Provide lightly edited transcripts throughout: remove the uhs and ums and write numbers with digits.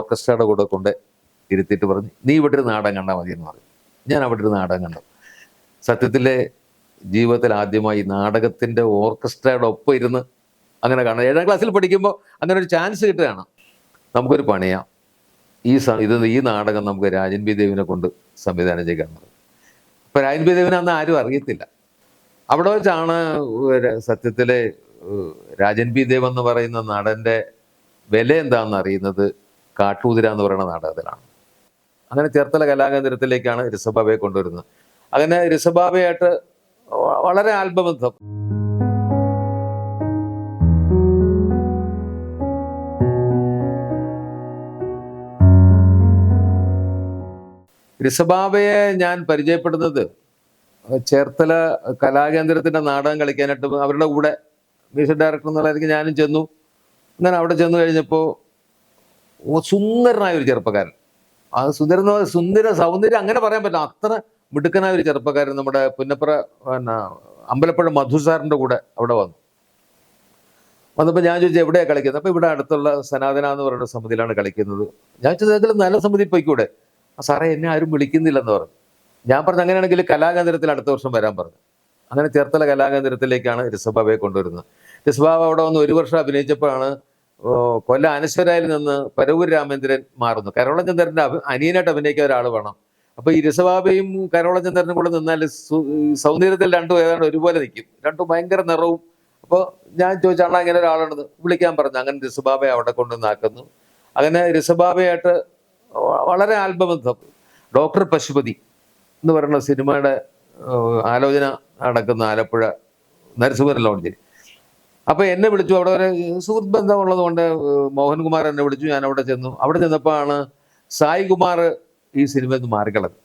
ഓർക്കസ്ട്രയുടെ കൂടെ കൊണ്ട് ഇരുത്തിയിട്ട് പറഞ്ഞു, നീ ഇവിടെ ഒരു നാടകം കണ്ടാൽ മതി എന്ന് പറഞ്ഞു. ഞാൻ അവിടെ ഒരു നാടകം കണ്ടു. സത്യത്തിലെ ജീവിതത്തിൽ ആദ്യമായി നാടകത്തിൻ്റെ ഓർക്കസ്ട്രയുടെ ഒപ്പം ഇരുന്ന് അങ്ങനെ കാണാം. 7ാം ക്ലാസ്സിൽ പഠിക്കുമ്പോൾ അങ്ങനെ ഒരു ചാൻസ് കിട്ടുകയാണ്. നമുക്കൊരു പണിയാം, ഈ നാടകം നമുക്ക് രാജൻ ബി ദേവിനെ കൊണ്ട് സംവിധാനം ചെയ്യാൻ പറഞ്ഞു. അപ്പോൾ രാജൻ ബി ദേവിനെ അന്ന് ആരും അറിയത്തില്ല. അവിടെ വെച്ചാണ് സത്യത്തിലെ രാജൻ ബി ദേവ് എന്ന് പറയുന്ന നടൻ്റെ വില എന്താണെന്ന് അറിയുന്നത് കാട്ടുകുതിര എന്ന് പറയുന്ന നാടകത്തിലാണ്. അങ്ങനെ ചേർത്തല കലാകേന്ദ്രത്തിലേക്കാണ് ഋഷഭാബയെ കൊണ്ടുവരുന്നത്. അങ്ങനെ ഋഷഭാബയായിട്ട് വളരെ ആത്മബന്ധം. ഋഷഭാബയെ ഞാൻ പരിചയപ്പെടുന്നത് ചേർത്തല കലാകേന്ദ്രത്തിൻ്റെ നാടകം കളിക്കാനായിട്ട് അവരുടെ കൂടെ മ്യൂസിക് ഡയറക്ടർ എന്നുള്ളതായിരിക്കും ഞാനും ചെന്നു. അങ്ങനെ അവിടെ ചെന്ന് കഴിഞ്ഞപ്പോൾ സുന്ദരനായ ഒരു ചെറുപ്പക്കാരൻ, അത് സുന്ദര സൗന്ദര്യം അങ്ങനെ പറയാൻ പറ്റില്ല, അത്ര മിടുക്കനായ ഒരു ചെറുപ്പക്കാരൻ നമ്മുടെ പുന്നപ്ര അമ്പലപ്പുഴ മധു സാറിൻ്റെ കൂടെ അവിടെ വന്നപ്പോൾ ഞാൻ ചോദിച്ചു എവിടെയാണ് കളിക്കുന്നത്. അപ്പോൾ ഇവിടെ അടുത്തുള്ള സനാതന എന്ന് പറയുന്ന സമിതിയിലാണ് കളിക്കുന്നത്. ഞാൻ ചോദിച്ചത് നല്ല സമിതി പോയിക്കൂടെ? സാറേ എന്നെ ആരും വിളിക്കുന്നില്ലെന്ന് പറഞ്ഞു. ഞാൻ പറഞ്ഞു അങ്ങനെയാണെങ്കിൽ കലാകേന്ദ്രത്തിൽ അടുത്ത വർഷം വരാൻ പറഞ്ഞു. അങ്ങനെ ചേർത്തല കലാകേന്ദ്രത്തിലേക്കാണ് ഋഷഭാബയെ കൊണ്ടുവരുന്നത്. ഋഷഭാബ അവിടെ വന്ന് 1 വർഷം അഭിനയിച്ചപ്പോഴാണ് കൊല്ലം അനശ്വരയിൽ നിന്ന് പരവൂർ രാമേന്ദ്രൻ മാറുന്നു. കരോളം ചന്ദ്രൻ്റെ അനിയനായിട്ട് അഭിനയിക്കാൻ ഒരാൾ വേണം. അപ്പോൾ ഈ ഋഷഭാബയും കരോളം ചന്ദ്രനും കൂടെ നിന്നാൽ സൗന്ദര്യത്തിൽ രണ്ടും ഏതാണ്ട് ഒരുപോലെ നിൽക്കും, രണ്ടും ഭയങ്കര നിറവും. അപ്പോൾ ഞാൻ ചോദിച്ചാണ് അങ്ങനെ ഒരാളുണ്ടെന്ന് വിളിക്കാൻ പറഞ്ഞു. അങ്ങനെ ഋഷഭാബയെ അവിടെ കൊണ്ടുവന്നാക്കുന്നു. അങ്ങനെ ഋഷഭാബയായിട്ട് വളരെ ആത്മബന്ധം. ഡോക്ടർ പശുപതി എന്ന് പറയുന്ന സിനിമയുടെ ആലോചന നടക്കുന്ന ആലപ്പുഴ നരസിംഹ ലോഡ്ജിൽ. അപ്പോൾ എന്നെ വിളിച്ചു. അവിടെ ഒരു സുഹൃത്ത് ബന്ധമുള്ളത് കൊണ്ട് മോഹൻകുമാർ എന്നെ വിളിച്ചു. ഞാൻ അവിടെ ചെന്നു. അവിടെ ചെന്നപ്പോഴാണ് സായി കുമാർ ഈ സിനിമയിൽ നിന്ന് മാറിക്കളത്.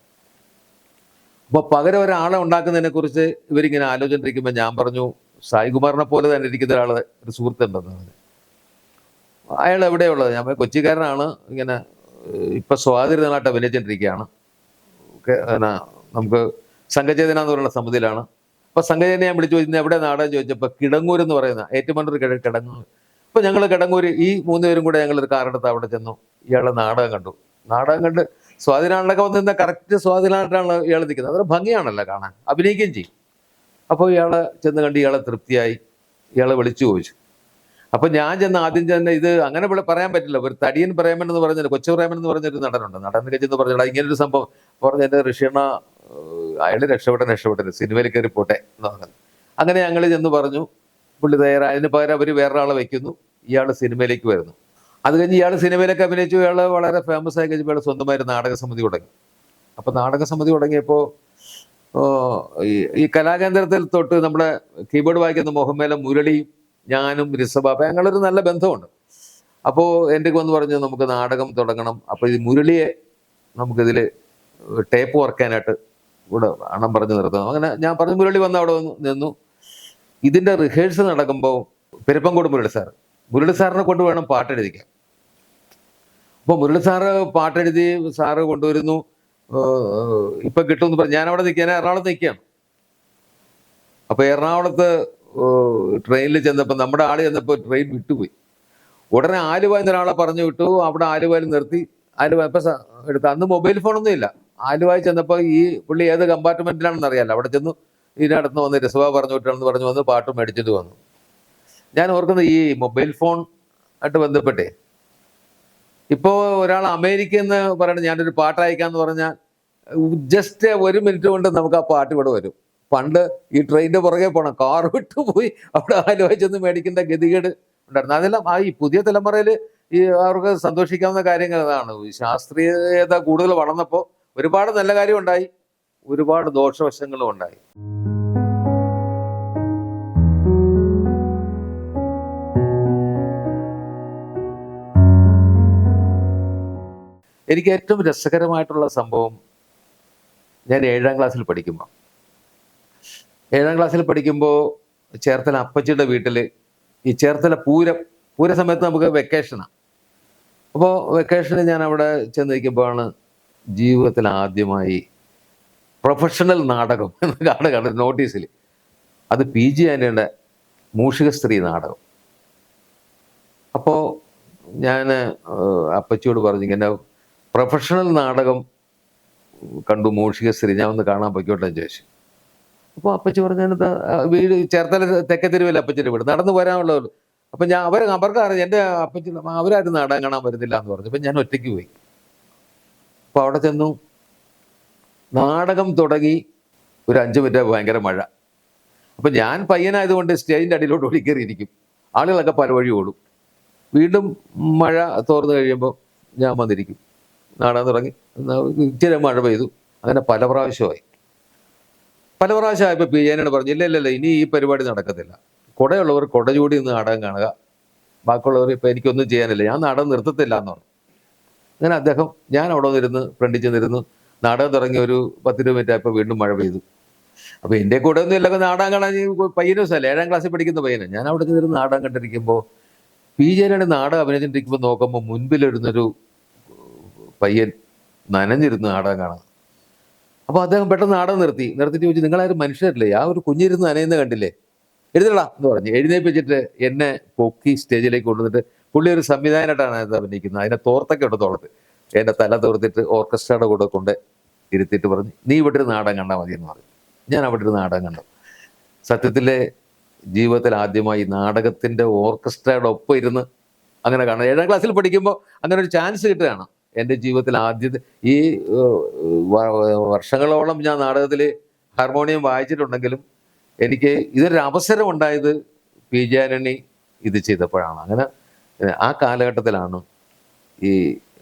അപ്പോൾ പകരം ഒരാളെ ഉണ്ടാക്കുന്നതിനെ കുറിച്ച് ഇവരിങ്ങനെ ആലോചനയിരിക്കുമ്പോൾ ഞാൻ പറഞ്ഞു സായി കുമാറിനെ പോലെ തന്നെ ഇരിക്കുന്ന ഒരാൾ ഒരു സുഹൃത്തുണ്ടെന്ന് പറഞ്ഞു. അയാൾ എവിടെയുള്ളത്? ഞാൻ കൊച്ചിക്കാരനാണ്, ഇങ്ങനെ ഇപ്പം സ്വാതിരനായിട്ട് അഭിനയിച്ചുകൊണ്ടിരിക്കുകയാണ്. നമുക്ക് സംഘചേതന എന്ന് പറയുന്ന സമിതിയിലാണ്. അപ്പോൾ സംഘചേതന ഞാൻ വിളിച്ചു ചോദിക്കുന്നത് എവിടെ നാടകം ചോദിച്ചപ്പോൾ കിടങ്ങൂർ എന്ന് പറയുന്ന ഏറ്റുമാനൂർ കിടങ്ങൂർ. അപ്പോൾ ഞങ്ങൾ കിടങ്ങൂർ ഈ 3 പേരും കൂടെ ഞങ്ങളൊരു കാറെടുത്ത് അവിടെ ചെന്നു. ഇയാളെ നാടകം കണ്ടു. നാടകം കണ്ട് സ്വാതിനാളിലൊക്കെ വന്ന് നിന്ന കറക്റ്റ് സ്വാതിനായിട്ടാണ് ഇയാൾ നിൽക്കുന്നത്. അതൊരു ഭംഗിയാണല്ലോ കാണാൻ, അഭിനയിക്കുകയും ചെയ്യും. അപ്പോൾ ഇയാളെ ചെന്ന് കണ്ട് ഇയാളെ തൃപ്തിയായി. ഇയാളെ വിളിച്ചു ചോദിച്ചു. അപ്പോൾ ഞാൻ ചെന്ന് ആദ്യം ചെന്ന് ഇത് അങ്ങനെ പറയാൻ പറ്റില്ല, ഒരു തടിയൻ പ്രേമൻ എന്ന് പറഞ്ഞൊരു കൊച്ചു പ്രേമൻ എന്ന് പറഞ്ഞൊരു നടനുണ്ട്. നടൻ ചെന്ന് പറഞ്ഞാൽ ഇങ്ങനൊരു സംഭവം പറഞ്ഞ എൻ്റെ ഋഷിണ അയാൾ രക്ഷപ്പെട്ടെ സിനിമയിൽ കയറി പോട്ടെ എന്ന് പറഞ്ഞു. അങ്ങനെ ഞങ്ങൾ ചെന്ന് പറഞ്ഞു. പുള്ളി തയ്യാറായി. അതിന് പകരം അവർ വേറൊരാളെ വയ്ക്കുന്നു. ഇയാൾ സിനിമയിലേക്ക് വരുന്നു. അത് കഴിഞ്ഞ് ഇയാൾ സിനിമയിലൊക്കെ അഭിനയിച്ചു. ഇയാൾ വളരെ ഫേമസ് ആയി കഴിഞ്ഞപ്പോൾ ഇയാൾ സ്വന്തമായിട്ട് നാടകസമിതി തുടങ്ങി. അപ്പോൾ നാടകസമിതി തുടങ്ങിയപ്പോൾ ഈ കലാകേന്ദ്രത്തിൽ തൊട്ട് നമ്മുടെ കീബോർഡ് വായിക്കുന്ന മോഹൻമേല മുരളിയും ഞാനും ഋഷഭാബ ഞങ്ങളൊരു നല്ല ബന്ധമുണ്ട്. അപ്പോൾ എൻ്റെ വന്ന് പറഞ്ഞു നമുക്ക് നാടകം തുടങ്ങണം. അപ്പോൾ ഈ മുരളിയെ നമുക്കിതിൽ ടേപ്പ് വർക്കാനായിട്ട് കൂടെ അണം പറഞ്ഞു നിർത്തണം. അങ്ങനെ ഞാൻ പറഞ്ഞു. മുരളി വന്ന് അവിടെ നിന്നു. ഇതിൻ്റെ റിഹേഴ്സൽ നടക്കുമ്പോൾ പെരുപ്പങ്കോട് മുരളി സാറിനെ കൊണ്ട് വേണം പാട്ടെഴുതിക്കാൻ. അപ്പോൾ മുരളി സാറ് പാട്ടെഴുതി സാറ് കൊണ്ടുവരുന്നു. ഇപ്പം കിട്ടുമെന്ന് പറഞ്ഞു. ഞാനവിടെ നിൽക്കാൻ എറണാകുളത്ത് നിൽക്കുകയാണ്. അപ്പോൾ എറണാകുളത്ത് ട്രെയിനിൽ ചെന്നപ്പോൾ നമ്മുടെ ആൾ ചെന്നപ്പോൾ ട്രെയിൻ വിട്ടുപോയി. ഉടനെ ആലുവ എന്നൊരാളെ പറഞ്ഞു വിട്ടു. അവിടെ ആലുവയിൽ നിർത്തി. ആലുവ ഇപ്പം എടുത്ത് അന്ന് മൊബൈൽ ഫോണൊന്നും ഇല്ല. ആലുവായി ചെന്നപ്പോൾ ഈ പുള്ളി ഏത് കമ്പാർട്ട്മെൻറ്റിലാണെന്ന് അറിയാമല്ലോ. അവിടെ ചെന്നു ഇതിനടുത്ത് വന്ന് ഋഷഭാബ പറഞ്ഞു വിട്ടാണെന്ന് പറഞ്ഞു വന്ന് പാട്ടും മേടിച്ചിട്ട് വന്നു. ഞാൻ ഓർക്കുന്നത് ഈ മൊബൈൽ ഫോൺ ആയിട്ട് ബന്ധപ്പെട്ടേ ഇപ്പോൾ ഒരാൾ അമേരിക്ക എന്ന് പറയുന്നത് ഞാനൊരു പാട്ട് അയക്കാമെന്ന് പറഞ്ഞാൽ ജസ്റ്റ് 1 മിനിറ്റ് കൊണ്ട് നമുക്ക് ആ പാട്ട് ഇവിടെ വരും. പണ്ട് ഈ ട്രെയിനിൻ്റെ പുറകെ പോകണം, കാർ വിട്ടുപോയി അവിടെ ആലുവായി ചെന്ന് മേടിക്കേണ്ട ഗതികേട് ഉണ്ടായിരുന്നു. അതെല്ലാം ഈ പുതിയ തലമുറയിൽ ഈ അവർക്ക് സന്തോഷിക്കാവുന്ന കാര്യങ്ങൾ അതാണ്. ശാസ്ത്രീയത കൂടുതൽ വളർന്നപ്പോൾ ഒരുപാട് നല്ല കാര്യം ഉണ്ടായി, ഒരുപാട് ദോഷവശങ്ങളും ഉണ്ടായി. എനിക്ക് ഏറ്റവും രസകരമായിട്ടുള്ള സംഭവം ഞാൻ 7ാം ക്ലാസ്സിൽ പഠിക്കുമ്പോൾ ചേർത്തല അപ്പച്ചിയുടെ വീട്ടിൽ ഈ ചേർത്തല പൂര സമയത്ത് നമുക്ക് വെക്കേഷനാണ്. അപ്പോൾ വെക്കേഷന് ഞാൻ അവിടെ ചെന്ന് നിൽക്കുമ്പോഴാണ് ജീവിതത്തിൽ ആദ്യമായി പ്രൊഫഷണൽ നാടകം എന്ന് കാണുന്നത് നോട്ടീസിൽ. അത് പി ജി ആൻ്റണിയുടെ മൂഷിക സ്ത്രീ നാടകം. അപ്പോൾ ഞാൻ അപ്പച്ചിയോട് പറഞ്ഞു ഇങ്ങനെ പ്രൊഫഷണൽ നാടകം കണ്ടു മൂഷികശ്രീ, ഞാൻ ഒന്ന് കാണാൻ പൊയ്ക്കോട്ടെ എന്ന് ചോദിച്ചു. അപ്പോൾ അപ്പച്ചി പറഞ്ഞു ഞാനെന്താ, വീട് ചേർത്തല തെക്കേ തെരുവിൽ അപ്പച്ചിയുടെ വീട്, നടന്നു വരാനുള്ളൂ. അപ്പം ഞാൻ അവർക്ക് അറിയാം എൻ്റെ അപ്പച്ചി, അവരാരും നാടകം കാണാൻ വരുന്നില്ല എന്ന് പറഞ്ഞു. അപ്പം ഞാൻ ഒറ്റയ്ക്ക് പോയി. അപ്പോൾ അവിടെ ചെന്നു, നാടകം തുടങ്ങി. ഒരു 5 മിനിറ്റ് ഭയങ്കര മഴ. അപ്പം ഞാൻ പയ്യനായതുകൊണ്ട് സ്റ്റേജിൻ്റെ അടിയിലോട്ട് ഓടിക്കേറിയിരിക്കും. ആളുകളൊക്കെ പല വഴി ഓടും. വീണ്ടും മഴ തോർന്നു കഴിയുമ്പോൾ ഞാൻ വന്നിരിക്കും. നാടകം തുടങ്ങി. ഇച്ചിരി മഴ പെയ്തു. അങ്ങനെ പല പ്രാവശ്യമായി. പല പ്രാവശ്യമായപ്പോൾ പി ജയനോട് പറഞ്ഞു, ഇല്ല ഇനി ഈ പരിപാടി നടക്കത്തില്ല. കുടയുള്ളവർ കുട ചൂടി നിന്ന് നാടകം കാണുക, ബാക്കിയുള്ളവർ ഇപ്പം എനിക്കൊന്നും ചെയ്യാനില്ല, ഞാൻ നാടകം നിർത്തത്തില്ല എന്ന് പറഞ്ഞു. അങ്ങനെ അദ്ദേഹം, ഞാൻ അവിടെ നിന്നിരുന്ന് ഫ്രണ്ടിൽ ചെന്നിരുന്നു. നാടകം തുടങ്ങി ഒരു 10-20 മിനിറ്റ് ആയപ്പോൾ വീണ്ടും മഴ പെയ്തു. അപ്പോൾ എൻ്റെ കൂടെ ഒന്നും ഇല്ലെങ്കിൽ നാടകം കാണാൻ പയ്യനും സ്ഥലം 7ാം ക്ലാസ്സിൽ പഠിക്കുന്ന പയ്യന്. ഞാൻ അവിടെ ചെന്നിരുന്ന് നാടകം കണ്ടിരിക്കുമ്പോൾ പി ജയനാണ് നാടകം അഭിനയിച്ചിട്ടിരിക്കുമ്പോൾ നോക്കുമ്പോൾ മുൻപിലിരുന്നൊരു പയ്യൻ നനഞ്ഞിരുന്ന് നാടകം കാണാം. അപ്പോൾ അദ്ദേഹം പെട്ടെന്ന് നാടകം നിർത്തിയിട്ട് ചോദിച്ചു, നിങ്ങളാരും മനുഷ്യരല്ലേ, ആ ഒരു കുഞ്ഞിരുന്ന് നനയുന്ന കണ്ടില്ലേ, എഴുതടാ എന്ന് പറഞ്ഞു. എഴുന്നേപ്പിച്ചിട്ട് എന്നെ പൊക്കി സ്റ്റേജിലേക്ക് കൊണ്ടുവന്നിട്ട്, പുള്ളി ഒരു സംവിധായകനായിട്ടാണ് അത് അഭിനയിക്കുന്നത്, അതിനെ തോർത്തൊക്കെ ഉണ്ട് തോളത്ത്, എൻ്റെ തല തോർത്തിട്ട് ഓർക്കസ്ട്രയുടെ കൂടെ കൊണ്ട് ഇരുത്തിയിട്ട് പറഞ്ഞു, നീ ഇവിടെ ഒരു നാടകം കണ്ടാൽ മതി എന്ന് പറഞ്ഞു. ഞാൻ അവിടെ ഒരു നാടകം കണ്ടു. സത്യത്തിലെ ജീവിതത്തിൽ ആദ്യമായി നാടകത്തിൻ്റെ ഓർക്കസ്ട്രയുടെ ഒപ്പം ഇരുന്ന് അങ്ങനെ കാണാം. 7ാം ക്ലാസ്സിൽ പഠിക്കുമ്പോൾ അങ്ങനെ ഒരു ചാൻസ് കിട്ടുകയാണ്. എൻ്റെ ജീവിതത്തിൽ ആദ്യത്തെ ഈ വർഷങ്ങളോളം ഞാൻ നാടകത്തിൽ ഹാർമോണിയം വായിച്ചിട്ടുണ്ടെങ്കിലും എനിക്ക് ഇതൊരു അവസരം ഉണ്ടായത് പി ജെ ആന്റണി ഇത് ചെയ്തപ്പോഴാണ്. അങ്ങനെ ആ കാലഘട്ടത്തിലാണ് ഈ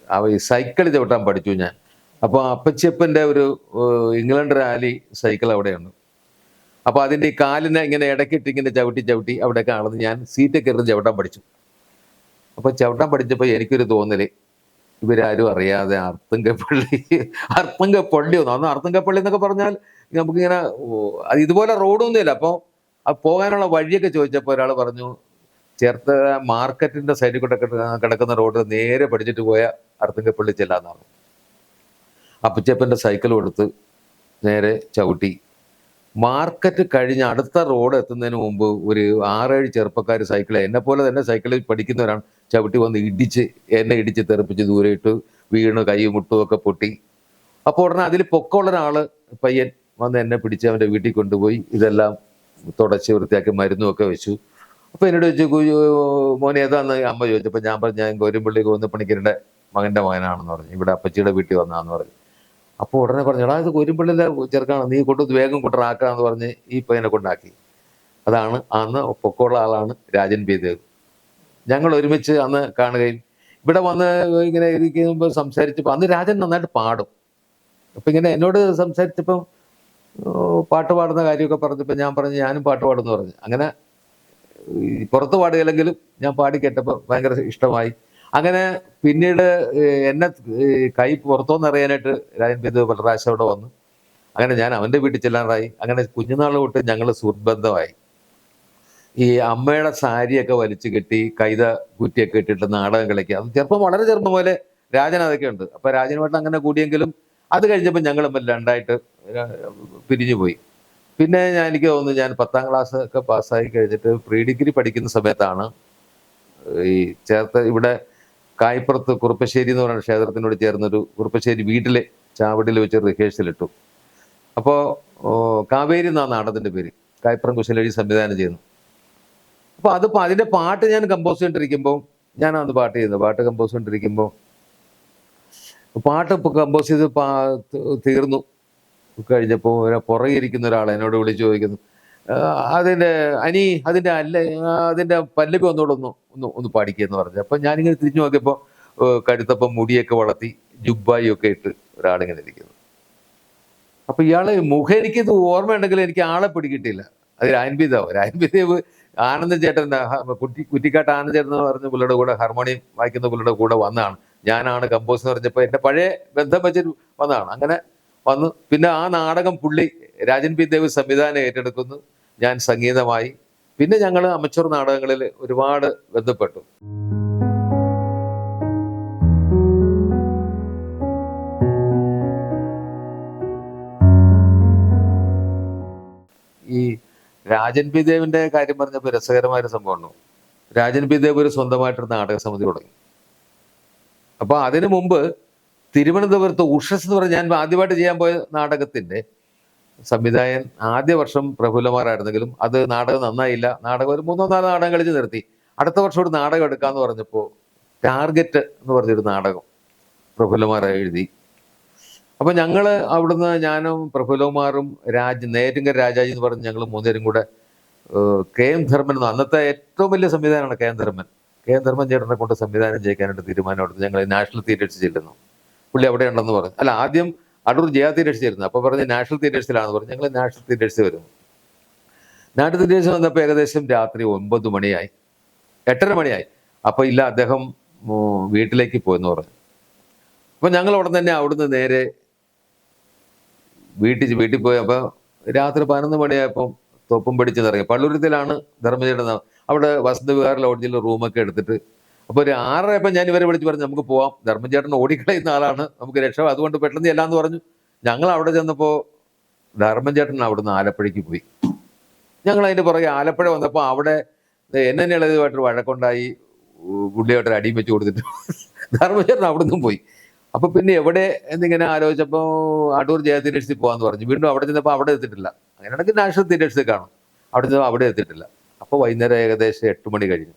സൈക്കിൾ ചവിട്ടാൻ പഠിച്ചു ഞാൻ. അപ്പോൾ അപ്പച്ചിയപ്പൻ്റെ ഒരു ഇംഗ്ലണ്ട് റാലി സൈക്കിൾ അവിടെയുണ്ട്. അപ്പോൾ അതിൻ്റെ ഈ കാലിനെ ഇങ്ങനെ ഇടയ്ക്കിട്ട് ഇങ്ങനെ ചവിട്ടി അവിടെയൊക്കെ ആണെന്ന് ഞാൻ സീറ്റൊക്കെ ഇരുന്ന് ചവിട്ടാൻ പഠിച്ചു. അപ്പോൾ ചവിട്ടാൻ പഠിച്ചപ്പോൾ എനിക്കൊരു തോന്നല്, ഇവരാരും അറിയാതെ അർത്തുങ്കപ്പള്ളി ഒന്നും, അന്ന് അർത്തുങ്കപ്പള്ളി എന്നൊക്കെ പറഞ്ഞാൽ നമുക്കിങ്ങനെ അത് ഇതുപോലെ റോഡൊന്നുമില്ല. അപ്പോൾ പോകാനുള്ള വഴിയൊക്കെ ചോദിച്ചപ്പോൾ ഒരാൾ പറഞ്ഞു, ചേർത്തല മാർക്കറ്റിൻ്റെ സൈഡിൽ കൂടെ കിടക്കുന്ന റോഡ് നേരെ പഠിച്ചിട്ട് പോയ അർത്തുങ്കപ്പള്ളി ചെല്ലാന്നാണ്. അപ്പച്ചപ്പൻ്റെ സൈക്കിൾ കൊടുത്ത് നേരെ ചവിട്ടി. മാർക്കറ്റ് കഴിഞ്ഞ് അടുത്ത റോഡ് എത്തുന്നതിന് മുമ്പ് ഒരു 6-7 ചെറുപ്പക്കാർ സൈക്കിൾ, എന്നെപ്പോലെ തന്നെ സൈക്കിളിൽ പഠിക്കുന്നവരാണ്, ചവിട്ടി വന്ന് എന്നെ ഇടിച്ച് തെറിപ്പിച്ച് ദൂരെ ഇട്ട് വീണ് കൈ മുട്ടുമൊക്കെ പൊട്ടി. അപ്പോൾ ഉടനെ അതിൽ പൊക്കമുള്ള ഒരാൾ പയ്യൻ വന്ന് എന്നെ പിടിച്ച് അവൻ്റെ വീട്ടിൽ കൊണ്ടുപോയി ഇതെല്ലാം തുടച്ച് വൃത്തിയാക്കി മരുന്നുമൊക്കെ വെച്ചു. അപ്പോൾ എന്നോട് ചോദിച്ചു, മോനെ ഏതാന്ന് അമ്മ ചോദിച്ചപ്പോൾ ഞാൻ പറഞ്ഞു, ഞാൻ ഗോരിമ്പള്ളി ഗോവിന്ദപ്പണിക്കരുടെ മകൻ്റെ മകനാണെന്ന് പറഞ്ഞു, ഇവിടെ അപ്പച്ചിയുടെ വീട്ടിൽ വന്നാന്ന് പറഞ്ഞു. അപ്പോൾ ഉടനെ പറഞ്ഞു, എടാ ഇത് ഗോരിമ്പള്ളിയിലെ ചെറുക്കാണ്, നീ വേഗം കൊണ്ടുവരാക്കാന്ന് പറഞ്ഞ് ഈ പയ്യനെ കൊണ്ടാക്കി. അതാണ് അന്ന് പൊക്കമുള്ള ആളാണ് രാജൻ പി ദേവ്. ഞങ്ങൾ ഒരുമിച്ച് അന്ന് കാണുകയും ഇവിടെ വന്ന് ഇങ്ങനെ ഇരിക്കുമ്പോൾ സംസാരിച്ചപ്പോൾ അന്ന് രാജൻ നന്നായിട്ട് പാടും. അപ്പം ഇങ്ങനെ എന്നോട് സംസാരിച്ചപ്പം പാട്ട് പാടുന്ന കാര്യമൊക്കെ പറഞ്ഞപ്പോൾ ഞാൻ പറഞ്ഞു, ഞാനും പാട്ട് പാടുമെന്ന് പറഞ്ഞു. അങ്ങനെ പുറത്ത് പാടുകയില്ലെങ്കിലും ഞാൻ പാടി കേട്ടപ്പോൾ ഭയങ്കര ഇഷ്ടമായി. അങ്ങനെ പിന്നീട് എന്നെ കൈ പുറത്തോന്ന് അറിയാനായിട്ട് രാജൻ പി ദേവ് പല പ്രാവശ്യം അവിടെ വന്നു. അങ്ങനെ ഞാൻ അവൻ്റെ വീട്ടിൽ ചെല്ലാറായി. അങ്ങനെ കുഞ്ഞുനാൾ തൊട്ട് ഞങ്ങൾ സുഹൃത്ബന്ധമായി. ഈ അമ്മയുടെ സാരിയൊക്കെ വലിച്ചു കെട്ടി കൈത കുറ്റിയൊക്കെ ഇട്ടിട്ട് നാടകം കളിക്കുക, അത് വളരെ ചെറുപ്പം പോലെ രാജൻ അതൊക്കെ ഉണ്ട്. അപ്പോൾ രാജനുമായിട്ട് അങ്ങനെ കൂടിയെങ്കിലും അത് കഴിഞ്ഞപ്പോൾ ഞങ്ങൾ തമ്മിൽ രണ്ടായിട്ട് പിരിഞ്ഞു പോയി. പിന്നെ എനിക്ക് തോന്നുന്നു ഞാൻ 10ാം ക്ലാസ് ഒക്കെ പാസ്സായി കഴിഞ്ഞിട്ട് പ്രീ ഡിഗ്രി പഠിക്കുന്ന സമയത്താണ് ഈ ഇവിടെ കായ്പുറത്ത് കുറുപ്പശ്ശേരി എന്ന് പറയുന്ന ക്ഷേത്രത്തിനോട് ചേർന്നൊരു കുറുപ്പശ്ശേരി വീട്ടിലെ ചാവടിയിൽ വെച്ച് റിഹേഴ്സൽ ഇട്ടു. അപ്പോൾ കാവേരി എന്നാ നാടകത്തിൻ്റെ പേര്, കായ്പുറം കുശലഴി സംവിധാനം ചെയ്യുന്നു. അപ്പോൾ അതിൻ്റെ പാട്ട് ഞാൻ കമ്പോസ് ചെയ്തിട്ടിരിക്കുമ്പോൾ, ഞാനത് പാട്ട് കമ്പോസ് ചെയ്തിട്ടിരിക്കുമ്പോൾ പാട്ട് കമ്പോസ് ചെയ്ത് തീർന്നു കഴിഞ്ഞപ്പോൾ പുറകെ ഇരിക്കുന്ന ഒരാൾ എന്നോട് വിളിച്ചു ചോദിക്കുന്നു, അതിൻ്റെ പല്ലവി ഒന്നുകൂടെ ഒന്ന് പാടിക്കുമെന്ന് പറഞ്ഞു. അപ്പം ഞാനിങ്ങനെ തിരിഞ്ഞു നോക്കിയപ്പോൾ കഴുത്തപ്പം മുടിയൊക്കെ വളർത്തി ജുബ്ബായി ഒക്കെ ഇട്ട് ഒരാളിങ്ങനെ ഇരിക്കുന്നു. അപ്പോൾ ഇയാളെ മുഖം എനിക്കിത് ഓർമ്മയുണ്ടെങ്കിൽ എനിക്ക് ആളെ പിടികിട്ടില്ല. അത് രാജൻ പി ദേവ് ആനന്ദൻ ചേട്ടൻ, കുറ്റിക്കാട്ട് ആനന്ദൻ ചേട്ടൻ എന്ന് പറഞ്ഞ പുള്ളിയുടെ കൂടെ ഹാർമോണിയം വായിക്കുന്ന പുള്ളിയുടെ കൂടെ വന്നതാണ്. ഞാനാണ് കമ്പോസ് എന്ന് പറഞ്ഞപ്പോൾ എൻ്റെ പഴയ ബന്ധം വെച്ചിട്ട് വന്നതാണ്. അങ്ങനെ വന്നു. പിന്നെ ആ നാടകം പുള്ളി രാജൻ പി ദേവ് സംവിധാനം ഏറ്റെടുക്കുന്നു, ഞാൻ സംഗീതമായി. പിന്നെ ഞങ്ങൾ അമച്ചൂർ നാടകങ്ങളിൽ ഒരുപാട് ബന്ധപ്പെട്ടു. ഈ രാജൻ പി ദേവിൻ്റെ കാര്യം പറഞ്ഞപ്പോൾ രസകരമായൊരു സംഭവമാണ്. രാജൻ പി ദേവ് ഒരു സ്വന്തമായിട്ടൊരു നാടക സമിതി തുടങ്ങി. അപ്പോൾ അതിനു മുമ്പ് തിരുവനന്തപുരത്ത് ഉഷസ് എന്ന് പറഞ്ഞ് ഞാൻ ആദ്യമായിട്ട് ചെയ്യാൻ പോയ നാടകത്തിൻ്റെ സംവിധായകൻ ആദ്യ വർഷം പ്രഫുല്ലമാരായിരുന്നെങ്കിലും അത് നാടകം നന്നായില്ല. നാടകം ഒരു 3-4 നാടകം കളിച്ച് നിർത്തി. അടുത്ത വർഷം ഒരു നാടകം എടുക്കാമെന്ന് പറഞ്ഞപ്പോൾ ടാർഗറ്റ് എന്ന് പറഞ്ഞൊരു നാടകം പ്രഫുല്ലമാർ എഴുതി. അപ്പോൾ ഞങ്ങൾ അവിടുന്ന് ഞാനും പ്രഫുല്ലകുമാറും നേരിങ്കൽ രാജാജി എന്ന് പറഞ്ഞ് ഞങ്ങൾ 3 പേരും കൂടെ കെ എം ധർമ്മൻ അന്നത്തെ ഏറ്റവും വലിയ സംവിധാനമാണ് K M Dharman. K M Dharman ചേട്ടനെ കൊണ്ട് സംവിധാനം ചെയ്യിക്കാനായിട്ട് തീരുമാനമെടുത്ത് ഞങ്ങൾ നാഷണൽ തിയേറ്റേഴ്സ് ചെല്ലുന്നു. പുള്ളി അവിടെ ഉണ്ടെന്ന് പറഞ്ഞു. അല്ല, ആദ്യം അടൂർ ജയ തിയേറ്റേഴ്സ് ചേരുന്നു. അപ്പോൾ പറഞ്ഞ് നാഷണൽ തിയേറ്റേഴ്സിലാണെന്ന് പറഞ്ഞു. ഞങ്ങൾ നാഷണൽ തിയേറ്റേഴ്സ് വരുന്നു. നാഷണൽ തിയേറ്റേഴ്സ് വന്നപ്പോൾ ഏകദേശം രാത്രി 9 മണിയായി, 8:30 മണിയായി. അപ്പോൾ ഇല്ല, അദ്ദേഹം വീട്ടിലേക്ക് പോയെന്ന് പറഞ്ഞു. അപ്പോൾ ഞങ്ങൾ അവിടെ തന്നെ അവിടുന്ന് നേരെ വീട്ടിൽ പോയി. അപ്പോൾ രാത്രി 11 മണിയായപ്പം തൊപ്പും പിടിച്ച് ഇറങ്ങി. പള്ളുരുത്തിലാണ് ധർമ്മചേട്ടൻ. അവിടെ വസന്തവിഹാർ ലോഡ്ജിൽ റൂമൊക്കെ എടുത്തിട്ട് അപ്പോൾ ഒരു 6:30 ഞാൻ ഇവരെ വിളിച്ച് പറഞ്ഞു നമുക്ക് പോവാം, ധർമ്മചേട്ടൻ ഓടിക്കളയുന്ന ആളാണ്, നമുക്ക് രക്ഷ, അതുകൊണ്ട് പെട്ടെന്ന് ചെല്ലാന്ന് പറഞ്ഞു. ഞങ്ങൾ അവിടെ ചെന്നപ്പോൾ ധർമ്മചേട്ടൻ അവിടുന്ന് ആലപ്പുഴയ്ക്ക് പോയി. ഞങ്ങൾ അതിൻ്റെ പുറകെ ആലപ്പുഴ വന്നപ്പോൾ അവിടെ എന്നെ ഇളയതുമായിട്ടൊരു വഴക്കുണ്ടായി. പുള്ളിയായിട്ടൊരു അടിയും വെച്ച് കൊടുത്തിട്ട് ധർമ്മചേട്ടൻ അവിടുന്ന് പോയി. അപ്പോൾ പിന്നെ എവിടെ എന്നിങ്ങനെ ആലോചിച്ചപ്പോൾ അടൂർ ജയ തിയേറ്റേഴ്സിൽ പോകാമെന്ന് പറഞ്ഞു. വീണ്ടും അവിടെ ചെന്നപ്പോൾ അവിടെ എത്തിയിട്ടില്ല. അങ്ങനെയാണെങ്കിൽ നാഷണൽ തിയേറ്റേഴ്സിൽ കാണും. അവിടെ ചെന്നപ്പോൾ അവിടെ എത്തിയിട്ടില്ല. അപ്പോൾ വൈകുന്നേരം ഏകദേശം 8 മണി കഴിഞ്ഞു.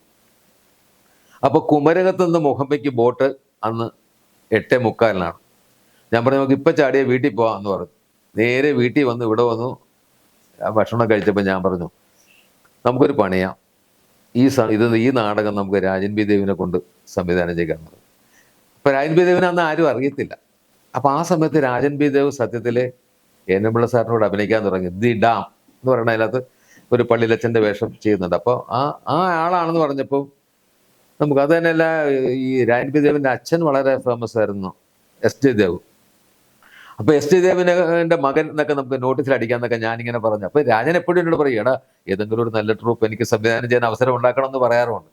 അപ്പോൾ കുമരകത്ത് നിന്ന് മുഹമ്മയ്ക്ക് ബോട്ട് അന്ന് 8:45 ഞാൻ പറഞ്ഞു നമുക്ക് ഇപ്പം ചാടിയ വീട്ടിൽ പോകാമെന്ന് പറഞ്ഞു. നേരെ വീട്ടിൽ വന്ന് ഇവിടെ വന്നു. ഭക്ഷണം കഴിച്ചപ്പോൾ ഞാൻ പറഞ്ഞു നമുക്കൊരു പണിയാം, ഈ നാടകം നമുക്ക് രാജൻ ബി ദേവിനെ കൊണ്ട് സംവിധാനം ചെയ്യാൻ പറഞ്ഞു. അപ്പോൾ രാജൻ ബി ദേവിനെ അന്ന് ആരും അറിയത്തില്ല. അപ്പോൾ ആ സമയത്ത് രാജൻ ബി ദേവ് സത്യത്തിൽ എൻ.എം. സാറിനോട് അഭിനയിക്കാൻ തുടങ്ങി. ദി ഡാം എന്ന് പറയുന്ന അതിനകത്ത് ഒരു പള്ളിയിലച്ഛൻ്റെ വേഷം ചെയ്യുന്നുണ്ട്. അപ്പോൾ ആ ആളാണെന്ന് പറഞ്ഞപ്പോൾ നമുക്ക് അത് തന്നെയല്ല, ഈ രാജൻ ബി ദേവിൻ്റെ അച്ഛൻ വളരെ ഫേമസ് ആയിരുന്നു, എസ് ജെ ദേവ്. അപ്പോൾ എസ് ജെ ദേവിൻ്റെ മകൻ എന്നൊക്കെ നമുക്ക് നോട്ടീസിൽ അടിക്കാമെന്നൊക്കെ ഞാനിങ്ങനെ പറഞ്ഞു. അപ്പോൾ രാജൻ എപ്പോഴും എന്നോട് പറയും, എടാ ഏതെങ്കിലും ഒരു നല്ല ട്രൂപ്പ് എനിക്ക് സംവിധാനം ചെയ്യാൻ അവസരം ഉണ്ടാക്കണം എന്ന് പറയാറുണ്ട്.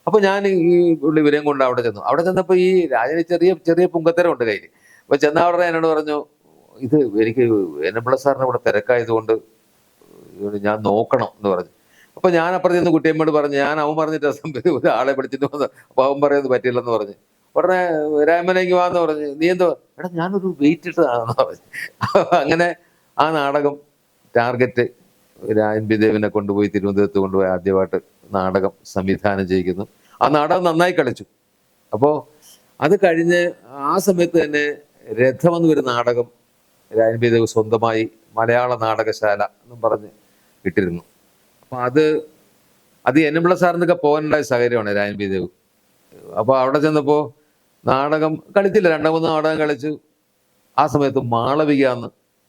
അപ്പോൾ ഞാൻ ഈ പുള്ളി ഇവരെയും കൊണ്ട് അവിടെ ചെന്നു. അവിടെ ചെന്നപ്പോൾ ഈ രാജന് ചെറിയ പുങ്കത്തരമുണ്ട് കയ്യിൽ. അപ്പോൾ ചെന്ന അവിടെ എന്നോട് പറഞ്ഞു ഇത് എനിക്ക് എൻ.എം. സാറിന് ഇവിടെ തിരക്കായതുകൊണ്ട് ഞാൻ നോക്കണം എന്ന് പറഞ്ഞു. അപ്പോൾ ഞാൻ അപ്പുറത്ത് നിന്ന് കുട്ടിയമ്മയോട് പറഞ്ഞു, അവൻ പറഞ്ഞിട്ട് ഒരാളെ വിളിച്ചിട്ട് വന്നു. അപ്പോൾ അവൻ പറയുന്നത് പറ്റില്ലെന്ന് പറഞ്ഞു. ഉടനെ രാമനേക്ക് വാന്ന് പറഞ്ഞു. നീ എന്തോ, എടാ ഞാനൊരു വെയിറ്റ് ഇട്ടതാണെന്ന് പറഞ്ഞു. അങ്ങനെ ആ നാടകം ടാർഗറ്റ് രാജൻ ബി ദേവിനെ കൊണ്ടുപോയി തിരുവനന്തപുരത്ത് കൊണ്ടുപോയി ആദ്യമായിട്ട് നാടകം സംവിധാനം ചെയ്യിക്കുന്നു. ആ നാടകം നന്നായി കളിച്ചു. അപ്പോൾ അത് കഴിഞ്ഞ് ആ സമയത്ത് തന്നെ രഥമെന്ന് ഒരു നാടകം രാജൻ ബി ദേവ് സ്വന്തമായി മലയാള നാടകശാല എന്നും പറഞ്ഞ് ഇട്ടിരുന്നു. അപ്പം അത് എൻ.എം. സാറിനൊക്കെ പോകാനുണ്ടായ സാഹചര്യമാണ് രാജൻ ബി ദേവ്. അപ്പോൾ അവിടെ ചെന്നപ്പോൾ നാടകം കളിച്ചില്ല, 2-3 നാടകം കളിച്ചു. ആ സമയത്ത് മാളവിക എന്ന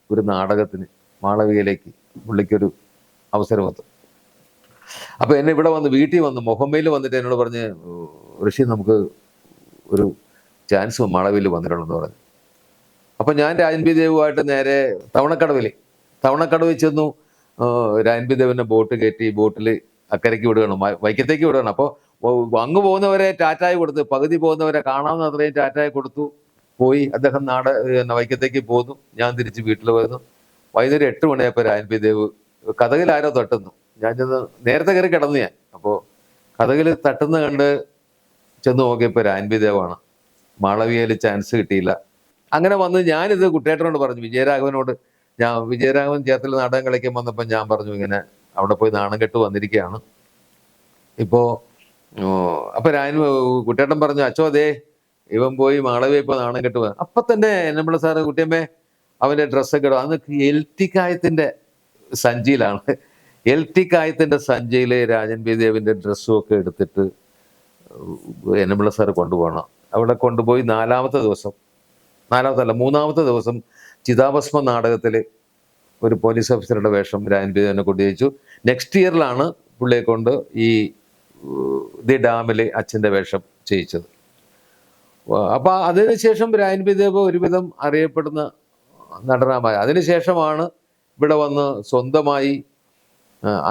ഒരു നാടകത്തിന് മാളവികയിലേക്ക് പുള്ളിക്കൊരു അവസരം എത്തും. അപ്പോൾ എന്നെ ഇവിടെ വന്ന് വീട്ടിൽ വന്ന് മുഹമ്മയിൽ വന്നിട്ട് എന്നോട് പറഞ്ഞ് ഋഷി നമുക്ക് ഒരു ചാൻസ് മാളവിയിൽ വന്നിട്ടുണ്ടെന്ന് പറഞ്ഞു. അപ്പം ഞാൻ രാജൻ ബി ദേവുമായിട്ട് നേരെ തവണക്കടവിൽ ചെന്നു. രാജൻ ബി ദേവിനെ ബോട്ട് കയറ്റി ബോട്ടിൽ അക്കരയ്ക്ക് വിടുകയാണ്, വൈക്കത്തേക്ക് വിടുകയാണ്. അപ്പോൾ അങ്ങ് പോകുന്നവരെ ടാറ്റായി കൊടുത്ത്, പകുതി പോകുന്നവരെ കാണാവുന്ന അത്രയും ടാറ്റായി കൊടുത്തു പോയി. അദ്ദേഹം വൈക്കത്തേക്ക് പോന്നു. ഞാൻ തിരിച്ച് വീട്ടിൽ വരുന്നു. വൈകുന്നേരം 8 മണിയായപ്പോൾ രാജൻ ബി ദേവ് കഥകിൽ ആരോ തട്ടുന്നു. ഞാൻ ചെന്ന് നേരത്തെ കയറി കിടന്നു ഞാൻ. അപ്പോൾ കഥകിൽ തട്ടുന്ന കണ്ട് ചെന്ന് നോക്കിയപ്പോൾ രാജൻ ബി ദേവാണ്. മാളവികയിൽ ചാൻസ് കിട്ടിയില്ല. അങ്ങനെ വന്ന് ഞാനിത് കുട്ടേട്ടനോട് പറഞ്ഞു, വിജയരാഘവൻ ചേർത്തിൽ നാടകം കളിക്കാൻ വന്നപ്പോൾ ഞാൻ പറഞ്ഞു ഇങ്ങനെ അവിടെ പോയി നാണം കെട്ട് വന്നിരിക്കുകയാണ് ഇപ്പോൾ. അപ്പോൾ കുട്ടേട്ടൻ പറഞ്ഞു അച്ചോ അതേ ഇവൻ പോയി മാളവിയ ഇപ്പോൾ നാണം കെട്ട് പോയി. അപ്പം തന്നെ എൻ.എം. സാറ് കുട്ടിയമ്മേ അവൻ്റെ ഡ്രസ്സൊക്കെ ഇടും. അന്ന് എൽറ്റിക്കായത്തിൻ്റെ സഞ്ചിയിലാണ്. എൽറ്റിക്കായത്തിൻ്റെ സഞ്ചിയിൽ രാജൻ ബി ദേവിൻ്റെ ഡ്രസ്സും ഒക്കെ എടുത്തിട്ട് എൻ.എം. സാറ് കൊണ്ടുപോകണം. അവിടെ കൊണ്ടുപോയി മൂന്നാമത്തെ ദിവസം ചിതാഭസ്മ നാടകത്തിൽ ഒരു പോലീസ് ഓഫീസറുടെ വേഷം രാജൻ ബി ദേവിനെ കൊണ്ടുവച്ചു. നെക്സ്റ്റ് ഇയറിലാണ് പുള്ളിയെ കൊണ്ട് ഈ ദി ഡാമിൽ അച്ഛൻ്റെ വേഷം ചെയ്യിച്ചത്. അപ്പോൾ അതിനുശേഷം രാജൻ ബി ദേവ് ഒരുവിധം അറിയപ്പെടുന്ന നടനാമായ അതിനുശേഷമാണ് ഇവിടെ വന്ന് സ്വന്തമായി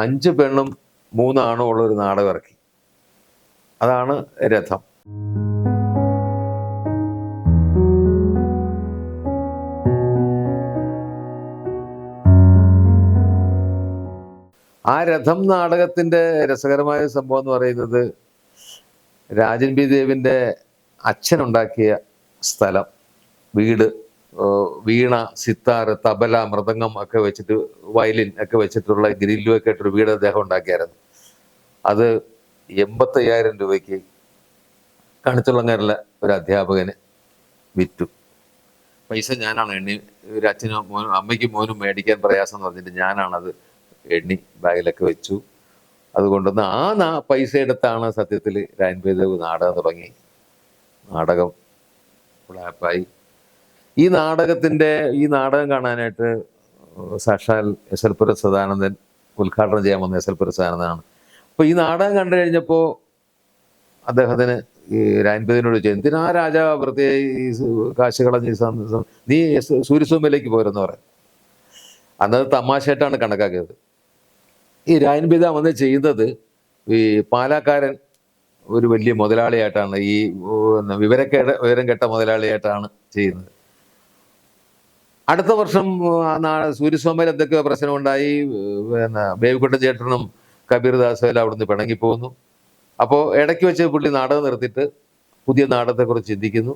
5 പെണ്ണും 3 ആണും ഉള്ളൊരു നാടകം ഇറക്കി. അതാണ് രഥം. ആ രഥം നാടകത്തിൻ്റെ രസകരമായ സംഭവം എന്ന് പറയുന്നത് രാജൻ ബി ദേവിൻ്റെ അച്ഛനുണ്ടാക്കിയ സ്ഥലം, വീട്, വീണ, സിത്താർ, തബല, മൃദംഗം ഒക്കെ വെച്ചിട്ട്, വയലിൻ ഒക്കെ വെച്ചിട്ടുള്ള ഗ്രില്ലും ഒക്കെ ആയിട്ടൊരു വീട് അദ്ദേഹം ഉണ്ടാക്കിയായിരുന്നു. അത് 85,000 രൂപയ്ക്ക് കണിച്ചുള്ളങ്ങാരിലെ ഒരു അധ്യാപകന് വിറ്റു. പൈസ ഞാനാണ് എണ്ണി, ഒരു അച്ഛനും മോനും അമ്മയ്ക്കും മോനും മേടിക്കാൻ പ്രയാസം എന്ന് പറഞ്ഞിട്ട് ഞാനാണത് എണ്ണി ബാഗിലൊക്കെ വെച്ചു. അതുകൊണ്ടൊന്ന് പൈസ എടുത്താണ് സത്യത്തിൽ രാൻപേദേവ് നാടകം തുടങ്ങി. നാടകം ഫ്ലാപ്പായി. ഈ നാടകം കാണാനായിട്ട് സാക്ഷാൽ എസ് എൽ പുരം സദാനന്ദൻ ഉദ്ഘാടനം ചെയ്യാൻ വന്ന എസ് എൽ പുരം സദാനന്ദനാണ്. അപ്പോൾ ഈ നാടകം കണ്ടു കഴിഞ്ഞപ്പോൾ അദ്ദേഹത്തിന് ഈ രാൻപേദിനോട് ചോദിച്ചു, എന്തിനാ രാജാ വെറുതെ ഈ കാശ് കളഞ്ഞ് നീ സൂര്യസോമയിലേക്ക് പോരെന്ന് പറയാം. അന്നത് തമാശയായിട്ടാണ് കണക്കാക്കിയത്. ഈ രാൻപേദ വന്ന് ചെയ്യുന്നത് ഈ പാലാക്കാരൻ ഒരു വലിയ മുതലാളിയായിട്ടാണ്, ഈ വിവരം കെട്ട മുതലാളിയായിട്ടാണ് ചെയ്യുന്നത്. അടുത്ത വർഷം സൂര്യസ്വാമിയിൽ എന്തൊക്കെയോ പ്രശ്നമുണ്ടായി. ബേബിക്കുട്ടൻ ചേട്ടനും കബീർദാസും എല്ലാം അവിടുന്ന് പിണങ്ങിപ്പോകുന്നു. അപ്പോൾ ഇടയ്ക്ക് വെച്ച് പുള്ളി നാടകം നിർത്തിയിട്ട് പുതിയ നാടകത്തെക്കുറിച്ച് ചിന്തിക്കുന്നു.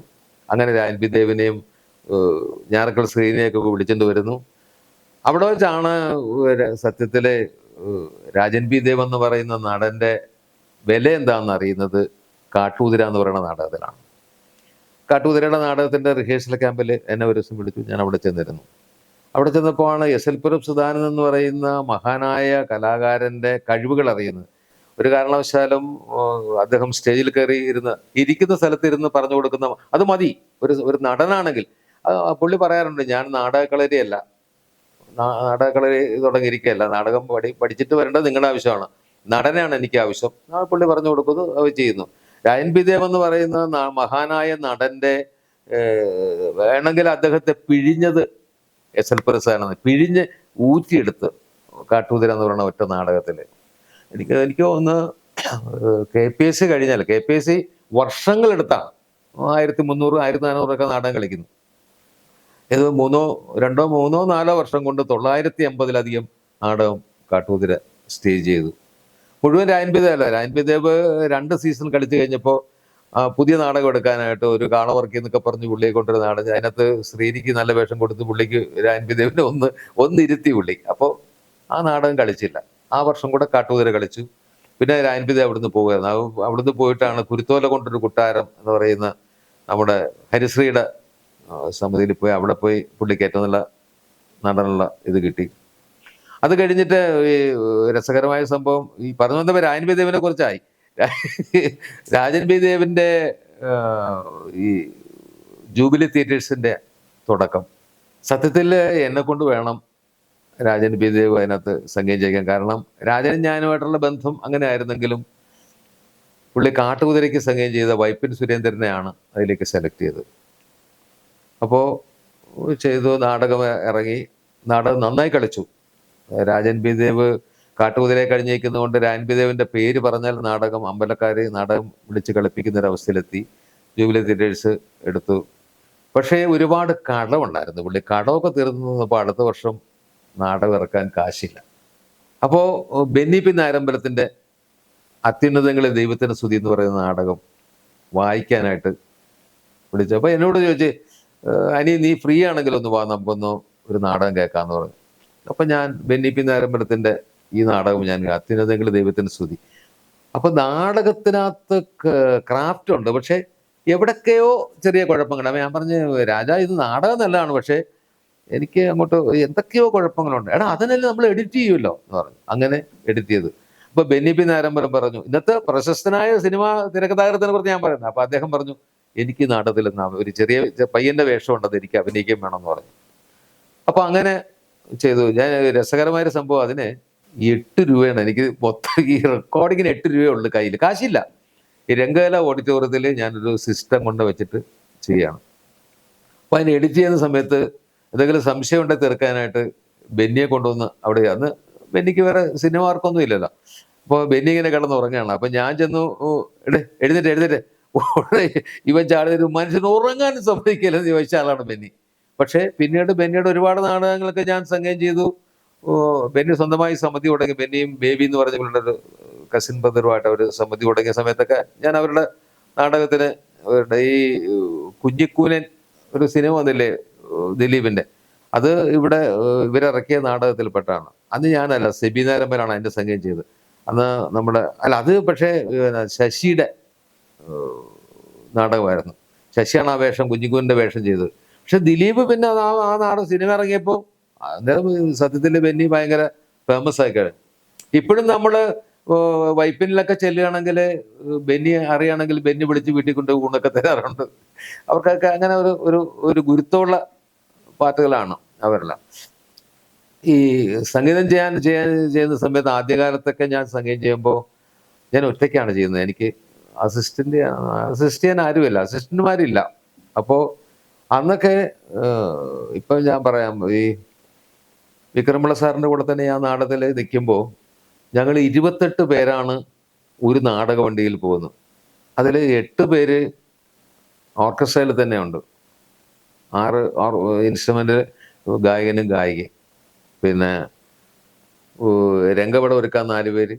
അങ്ങനെ രാൻപി ദേവിനെയും ഞാറക്കൽ ശ്രീനെയൊക്കെ വിളിച്ചുകൊണ്ട് വരുന്നു. അവിടെ വെച്ചാണ് സത്യത്തിലെ രാജൻ പി ദേവ് എന്ന് പറയുന്ന നടൻ്റെ വില എന്താണെന്ന് അറിയുന്നത് കാട്ടുകുതിര എന്ന് പറയുന്ന നാടകത്തിലാണ്. കാട്ടുകുതിരയുടെ നാടകത്തിൻ്റെ റിഹേഴ്സൽ ക്യാമ്പിൽ എന്നെ ഒരു ദിവസം വിളിച്ചു. ഞാൻ അവിടെ ചെന്നിരുന്നു. അവിടെ ചെന്നപ്പോഴാണ് എസ് എൽ പുരം സദാനന്ദൻ എന്ന് പറയുന്ന മഹാനായ കലാകാരൻ്റെ കഴിവുകൾ അറിയുന്നത്. ഒരു കാരണവശാലും അദ്ദേഹം സ്റ്റേജിൽ കയറി ഇരിക്കുന്ന സ്ഥലത്തിരുന്ന് പറഞ്ഞു കൊടുക്കുന്ന അത് മതി. ഒരു നടനാണെങ്കിൽ പുള്ളി പറയാറുണ്ട്, ഞാൻ നാടകക്കളരിയല്ല, നാടകക്കളരി തുടങ്ങിയിരിക്കുകയല്ല, നാടകം പഠിച്ചിട്ട് വരേണ്ടത് നിങ്ങളുടെ ആവശ്യമാണ്, നടനാണ് എനിക്ക് ആവശ്യം. പുള്ളി പറഞ്ഞു കൊടുക്കുന്നു, അത് ചെയ്യുന്നു. രായൻ പി ദേവ് എന്ന് പറയുന്ന മഹാനായ നടൻ്റെ വേണമെങ്കിൽ അദ്ദേഹത്തെ പിഴിഞ്ഞത് എസ് എൽ പുരസാണ്, പിഴിഞ്ഞ് ഊറ്റിയെടുത്ത് കാട്ടുകുതിര എന്ന് പറയുന്ന ഒറ്റ നാടകത്തിൽ. എനിക്ക് ഒന്ന് KPSC കഴിഞ്ഞാൽ, KPSC വർഷങ്ങളെടുത്താണ് 1300 1400 നാടകം കളിക്കുന്നു. ഇത് 2-3-4 വർഷം കൊണ്ട് 980-ലധികം നാടകം കാട്ടുകുതിര സ്റ്റേജ് ചെയ്തു. മുഴുവൻ രാൻപി ദേവ് അല്ല, രാൻപി ദേവ് 2 സീസൺ കളിച്ചു കഴിഞ്ഞപ്പോൾ പുതിയ നാടകം എടുക്കാനായിട്ട് ഒരു കാളവർക്കി എന്നൊക്കെ പറഞ്ഞ് പുള്ളിയെ കൊണ്ടൊരു നാടകം, അതിനകത്ത് ശ്രീനിക്ക് നല്ല വേഷം കൊടുത്ത് പുള്ളിക്ക് രാൻപി ദേവിനെ ഒന്ന് ഇരുത്തി പുള്ളി. അപ്പോൾ ആ നാടകം കളിച്ചില്ല. ആ വർഷം കൂടെ കാട്ടുകുതിര കളിച്ചു. പിന്നെ രാൻപി ദേവ് അവിടുന്ന് പോകുമായിരുന്നു. അവിടുന്ന് പോയിട്ടാണ് കുരുത്തോല കൊണ്ടൊരു കുട്ടാരം എന്ന് പറയുന്ന നമ്മുടെ ഹരിശ്രീയുടെ സമിതിയിൽ പോയി, അവിടെ പോയി പുള്ളിക്ക് ഏറ്റവും നല്ല നടനുള്ള ഇത് കിട്ടി. അത് കഴിഞ്ഞിട്ട് ഈ രസകരമായ സംഭവം ഈ പറഞ്ഞു വന്നപ്പോൾ രാജൻ പി ദേവിനെ കുറിച്ചായി. രാജൻ പി ദേവിൻ്റെ ഈ ജൂബിലി തിയേറ്റേഴ്സിൻ്റെ തുടക്കം സത്യത്തിൽ എന്നെ കൊണ്ട് വേണം രാജൻ പി ദേവ് അതിനകത്ത് സംഗീതം ചെയ്യാൻ. കാരണം രാജനും ഞാനുമായിട്ടുള്ള ബന്ധം അങ്ങനെ ആയിരുന്നെങ്കിലും പുള്ളി കാട്ടുകുതിരയ്ക്ക് സംഗീതം ചെയ്ത വൈപ്പിൻ സുരേന്ദ്രനെയാണ് അതിലേക്ക് സെലക്ട് ചെയ്തത്. അപ്പോൾ ചെയ്തു, നാടകം ഇറങ്ങി, നാടകം നന്നായി കളിച്ചു. രാജൻ പി ദേവ് കാട്ടുകുതിരയെ കഴിഞ്ഞേക്കുന്നതുകൊണ്ട് രാജൻ പി ദേവിൻ്റെ പേര് പറഞ്ഞാൽ നാടകം അമ്പലക്കാർ നാടകം വിളിച്ച് കളിപ്പിക്കുന്നൊരവസ്ഥയിലെത്തി. ജൂബിലി തിയേറ്റേഴ്സ് എടുത്തു. പക്ഷേ ഒരുപാട് കടമുണ്ടായിരുന്നു. പുള്ളി കടമൊക്കെ തീർന്നപ്പോൾ അടുത്ത വർഷം നാടകം ഇറക്കാൻ കാശില്ല. അപ്പോൾ ബെന്നി പി നായരമ്പലത്തിൻ്റെ അത്യുന്നതങ്ങളിൽ ദൈവത്തിന് സ്തുതി എന്ന് പറയുന്ന നാടകം വായിക്കാനായിട്ട് വിളിച്ചു. അപ്പോൾ എന്നോട് ചോദിച്ച്, അനി നീ ഫ്രീ ആണെങ്കിലൊന്ന് വാ, നമുക്കൊന്ന് ഒരു നാടകം കേൾക്കാമെന്ന് പറഞ്ഞു. അപ്പം ഞാൻ ബെന്നി പി നായരമ്പലത്തിൻ്റെ ഈ നാടകം ഞാൻ അത്യുന്നതങ്ങളിൽ ദൈവത്തിന് സ്തുതി. അപ്പോൾ നാടകത്തിനകത്ത് ക്രാഫ്റ്റ് ഉണ്ട്, പക്ഷേ എവിടൊക്കെയോ ചെറിയ കുഴപ്പങ്ങളുണ്ട്. അപ്പം ഞാൻ പറഞ്ഞു, രാജാ ഇത് നാടകം നല്ലതാണ്, പക്ഷേ എനിക്ക് അങ്ങോട്ട് എന്തൊക്കെയോ കുഴപ്പങ്ങളുണ്ട്. എടാ അതിനല്ലേ നമ്മൾ എഡിറ്റ് ചെയ്യുമല്ലോ എന്ന് പറഞ്ഞു. അങ്ങനെ എഡിറ്റ് ചെയ്ത്. അപ്പോൾ ബെന്നി പി നായരമ്പലം പറഞ്ഞു, ഇന്നത്തെ പ്രശസ്തനായ സിനിമാ തിരക്കഥാകൃത്തിനെ കുറിച്ച് ഞാൻ പറയുന്നത്. അപ്പോൾ അദ്ദേഹം പറഞ്ഞു, എനിക്ക് നാടകത്തിൽ ഒരു ചെറിയ പയ്യൻ്റെ വേഷമുണ്ടത്, എനിക്ക് അഭിനയിക്കാൻ വേണമെന്ന് പറഞ്ഞു. അപ്പോൾ അങ്ങനെ ചെയ്തു. ഞാൻ രസകരമായൊരു സംഭവം, അതിന് 8 രൂപയാണ് എനിക്ക് മൊത്തം ഈ റെക്കോർഡിങ്ങിന് 8 രൂപയുള്ളൂ കയ്യിൽ, കാശില്ല. ഈ രംഗകല ഓഡിറ്റോറിയത്തിൽ ഞാനൊരു സിസ്റ്റം കൊണ്ട് വെച്ചിട്ട് ചെയ്യാണ്. അപ്പോൾ അതിന് എഡിറ്റ് ചെയ്യുന്ന സമയത്ത് എന്തെങ്കിലും സംശയം ഉണ്ടെങ്കിൽ തീർക്കാനായിട്ട് ബെന്നിയെ കൊണ്ടുവന്ന് അവിടെ, അന്ന് ബെന്നിക്ക് വേറെ സിനിമ വർക്കൊന്നും ഇല്ലല്ലോ. അപ്പോൾ ബെന്നി ഇങ്ങനെ കിടന്ന് ഉറങ്ങുകയാണ്. അപ്പം ഞാൻ ചെന്നു, എഴുന്നേറ്റ് ഇവൻ ചാടുന്നൊരു മനുഷ്യന് ഉറങ്ങാനും സമ്മതിക്കില്ലെന്ന് ചോദിച്ച ആളാണ് ബെന്നി. പക്ഷേ പിന്നീട് ബെന്നിയുടെ ഒരുപാട് നാടകങ്ങളൊക്കെ ഞാൻ സംഗീതം ചെയ്തു. ബെന്നി സ്വന്തമായി സമിതി തുടങ്ങി. ബെന്നിയും ബേബി എന്ന് പറഞ്ഞ ഒരു കസിൻ ബ്രദറുമായിട്ട് അവർ സമിതി തുടങ്ങിയ സമയത്തൊക്കെ ഞാൻ അവരുടെ നാടകത്തിന് ഈ കുഞ്ഞിക്കൂനൻ ഒരു സിനിമ വന്നില്ലേ ദിലീപിന്റെ, അത് ഇവിടെ ഇവരിറക്കിയ നാടകത്തിൽപ്പെട്ടാണ്. അന്ന് ഞാനല്ല, സെബി നാരമ്പലാണ് അതിന്റെ സംഗീതം ചെയ്തത്. അന്ന് നമ്മുടെ അല്ല, അത് പക്ഷേ ശശിയുടെ നാടകമായിരുന്നു. ശശിയാണ് ആ വേഷം, കുഞ്ഞിക്കൂനിന്റെ വേഷം ചെയ്തത്. പക്ഷെ ദിലീപ് പിന്നെ ആ നാടകം സിനിമ ഇറങ്ങിയപ്പോൾ അന്നേരം സത്യത്തിൽ ബെന്നി ഭയങ്കര ഫേമസ് ആയി കഴിഞ്ഞു. ഇപ്പോഴും നമ്മള് വൈപ്പിനിലൊക്കെ ചെല്ലുകയാണെങ്കിൽ ബെന്നി അറിയുകയാണെങ്കിൽ ബെന്നി വിളിച്ച് വീട്ടിൽ കൊണ്ട് ഊണൊക്കെ തരാറുണ്ട്. അവർക്കൊക്കെ അങ്ങനെ ഒരു ഒരു ഒരു ഗുരുത്വമുള്ള പാട്ടുകളാണ് അവരെല്ലാം. ഈ സംഗീതം ചെയ്യുന്ന സമയത്ത് ആദ്യകാലത്തൊക്കെ ഞാൻ സംഗീതം ചെയ്യുമ്പോൾ ഞാൻ ഒറ്റയ്ക്കാണ് ചെയ്യുന്നത്. എനിക്ക് അസിസ്റ്റ് ചെയ്യാൻ ആരുമില്ല, അസിസ്റ്റന്റുമാരില്ല. അപ്പോൾ അന്നൊക്കെ ഇപ്പൊ ഞാൻ പറയാം, ഈ വിക്രമള സാറിന്റെ കൂടെ തന്നെ ഞാൻ നാടകത്തിൽ നിൽക്കുമ്പോൾ ഞങ്ങൾ 28 പേരാണ് ഒരു നാടക വണ്ടിയിൽ പോകുന്നത്. അതിൽ 8 പേര് ഓർക്കസ്ട്രയിൽ തന്നെ ഉണ്ട്. 6 ഇൻസ്ട്രുമെന്റ്, ഗായകനും ഗായികയും, പിന്നെ രംഗപടം ഒരുക്കാൻ 4 പേര്.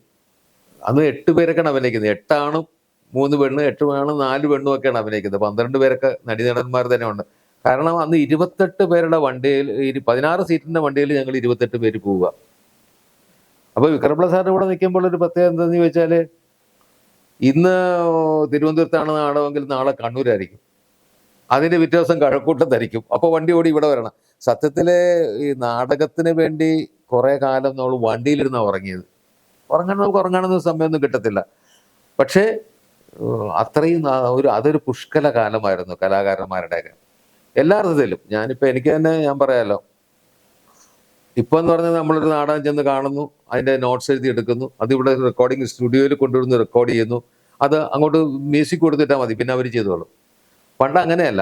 അന്ന് 8 പേരൊക്കെയാണ് അഭിനയിക്കുന്നത്. 8 ആണും 3 പെണ്ണ്, 8 ആണും 4 പെണ്ണും ഒക്കെയാണ് അഭിനയിക്കുന്നത്. 12 പേരൊക്കെ നടന്മാർ തന്നെ ഉണ്ട്. കാരണം അന്ന് 28 പേരുടെ വണ്ടിയിൽ, 16 സീറ്റിന്റെ വണ്ടിയിൽ ഞങ്ങൾ 28 പേര് പോവുക. അപ്പൊ വിക്രമള സാറിന്റെ കൂടെ നിൽക്കുമ്പോൾ ഒരു പ്രത്യേകത എന്താന്ന് ചോദിച്ചാല്, ഇന്ന് തിരുവനന്തപുരത്താണ് നാടകമെങ്കിൽ നാളെ കണ്ണൂരായിരിക്കും, അതിന്റെ പിറ്റേ ദിവസം കഴക്കൂട്ടത്തായിരിക്കും. അപ്പൊ വണ്ടി ഓടി ഇവിടെ വരണം. സത്യത്തില് ഈ നാടകത്തിന് വേണ്ടി കുറെ കാലം നമ്മൾ വണ്ടിയിലിരുന്നാണ് ഉറങ്ങിയത്. നമുക്ക് ഉറങ്ങാനൊന്നും സമയമൊന്നും കിട്ടത്തില്ല. പക്ഷേ അത്രയും അതൊരു പുഷ്കല കാലമായിരുന്നു കലാകാരന്മാരുടെയൊക്കെ എല്ലാ അർത്ഥത്തിലും. എനിക്ക് തന്നെ ഞാൻ പറയാലോ, ഇപ്പൊ എന്ന് പറഞ്ഞാൽ നമ്മളൊരു നാടകം ചെന്ന് കാണുന്നു, അതിന്റെ നോട്ട്സ് എഴുതി എടുക്കുന്നു, അത് ഇവിടെ റെക്കോർഡിംഗ് സ്റ്റുഡിയോയിൽ കൊണ്ടുവന്ന് റെക്കോർഡ് ചെയ്യുന്നു, അത് അങ്ങോട്ട് മ്യൂസിക് കൊടുത്തിട്ടാൽ മതി, പിന്നെ അവർ ചെയ്തോളും. പണ്ട് അങ്ങനെയല്ല.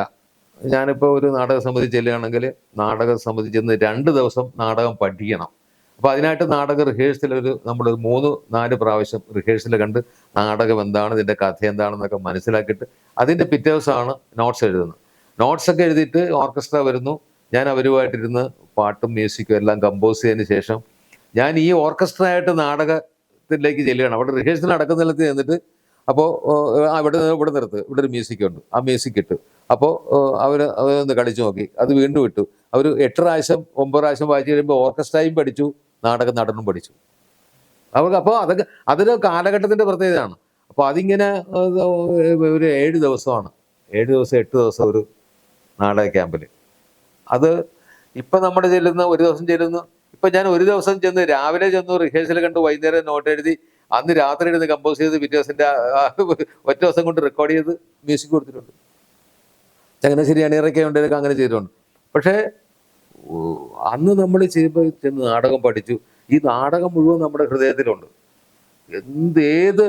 ഞാനിപ്പോൾ ഒരു നാടക സമിതി ചെല്ലുകയാണെങ്കിൽ നാടക സമിതി ചെന്ന് 2 ദിവസം നാടകം പഠിക്കണം. അപ്പൊ അതിനായിട്ട് നാടക റിഹേഴ്സൽ നമ്മൾ 3-4 പ്രാവശ്യം റിഹേഴ്സൽ കണ്ട് നാടകം എന്താണ്, ഇതിന്റെ കഥ എന്താണെന്നൊക്കെ മനസ്സിലാക്കിയിട്ട് അതിന്റെ പിറ്റേ ദിവസമാണ് നോട്ട്സ് എഴുതുന്നത്. നോട്ട്സ് ഒക്കെ എഴുതിയിട്ട് ഓർക്കസ്ട്ര വരുന്നു, ഞാൻ അവരുമായിട്ടിരുന്ന് പാട്ടും മ്യൂസിക്കും എല്ലാം കമ്പോസ് ചെയ്തതിന് ശേഷം ഞാൻ ഈ ഓർക്കസ്ട്ര ആയിട്ട് നാടകത്തിലേക്ക് ചെല്ലുകയാണ്. അവിടെ റിഹേഴ്സൽ നടക്കുന്നിടത്ത് ചെന്നിട്ട്, അപ്പോൾ ഇവിടെ നിർത്ത്, ഇവിടെ ഒരു മ്യൂസിക് ഉണ്ട്, ആ മ്യൂസിക് ഇട്ടു. അപ്പോൾ അവരൊന്ന് കളിച്ചു നോക്കി, അത് വീണ്ടും ഇട്ടു. അവർ 8 പ്രാവശ്യം 9 പ്രാവശ്യം വായിച്ചു കഴിയുമ്പോൾ ഓർക്കസ്ട്രയും പഠിച്ചു, നാടക നടനും പഠിച്ചു. അപ്പോൾ അതൊരു കാലഘട്ടത്തിന്റെ പ്രത്യേകതയാണ്. അപ്പോൾ അതിങ്ങനെ ഒരു 7 ദിവസമാണ്, 7 ദിവസം 8 ദിവസം ഒരു നാടക ക്യാമ്പിൽ. അത് ഇപ്പൊ നമ്മൾ ചെല്ലുന്ന, ഒരു ദിവസം ചെല്ലുന്നു. ഇപ്പൊ ഞാൻ ഒരു ദിവസം ചെന്ന് രാവിലെ ചെന്നു റിഹേഴ്സൽ കണ്ടു, വൈകുന്നേരം നോട്ട് എഴുതി, അന്ന് രാത്രി ഇരുന്ന് കമ്പോസ് ചെയ്ത് പിറ്റേ ദിവസത്തിന്റെ ഒറ്റ ദിവസം കൊണ്ട് റെക്കോർഡ് ചെയ്ത് മ്യൂസിക് കൊടുത്തിട്ടുണ്ട്. ചങ്ങനാശ്ശേരി അണിയറൊക്കെ ഉണ്ടെങ്കിൽ അങ്ങനെ ചെയ്തിട്ടുണ്ട്. പക്ഷേ അന്ന് നമ്മൾ ചെന്ന് നാടകം പഠിച്ചു. ഈ നാടകം മുഴുവൻ നമ്മുടെ ഹൃദയത്തിലുണ്ട്. ഏത്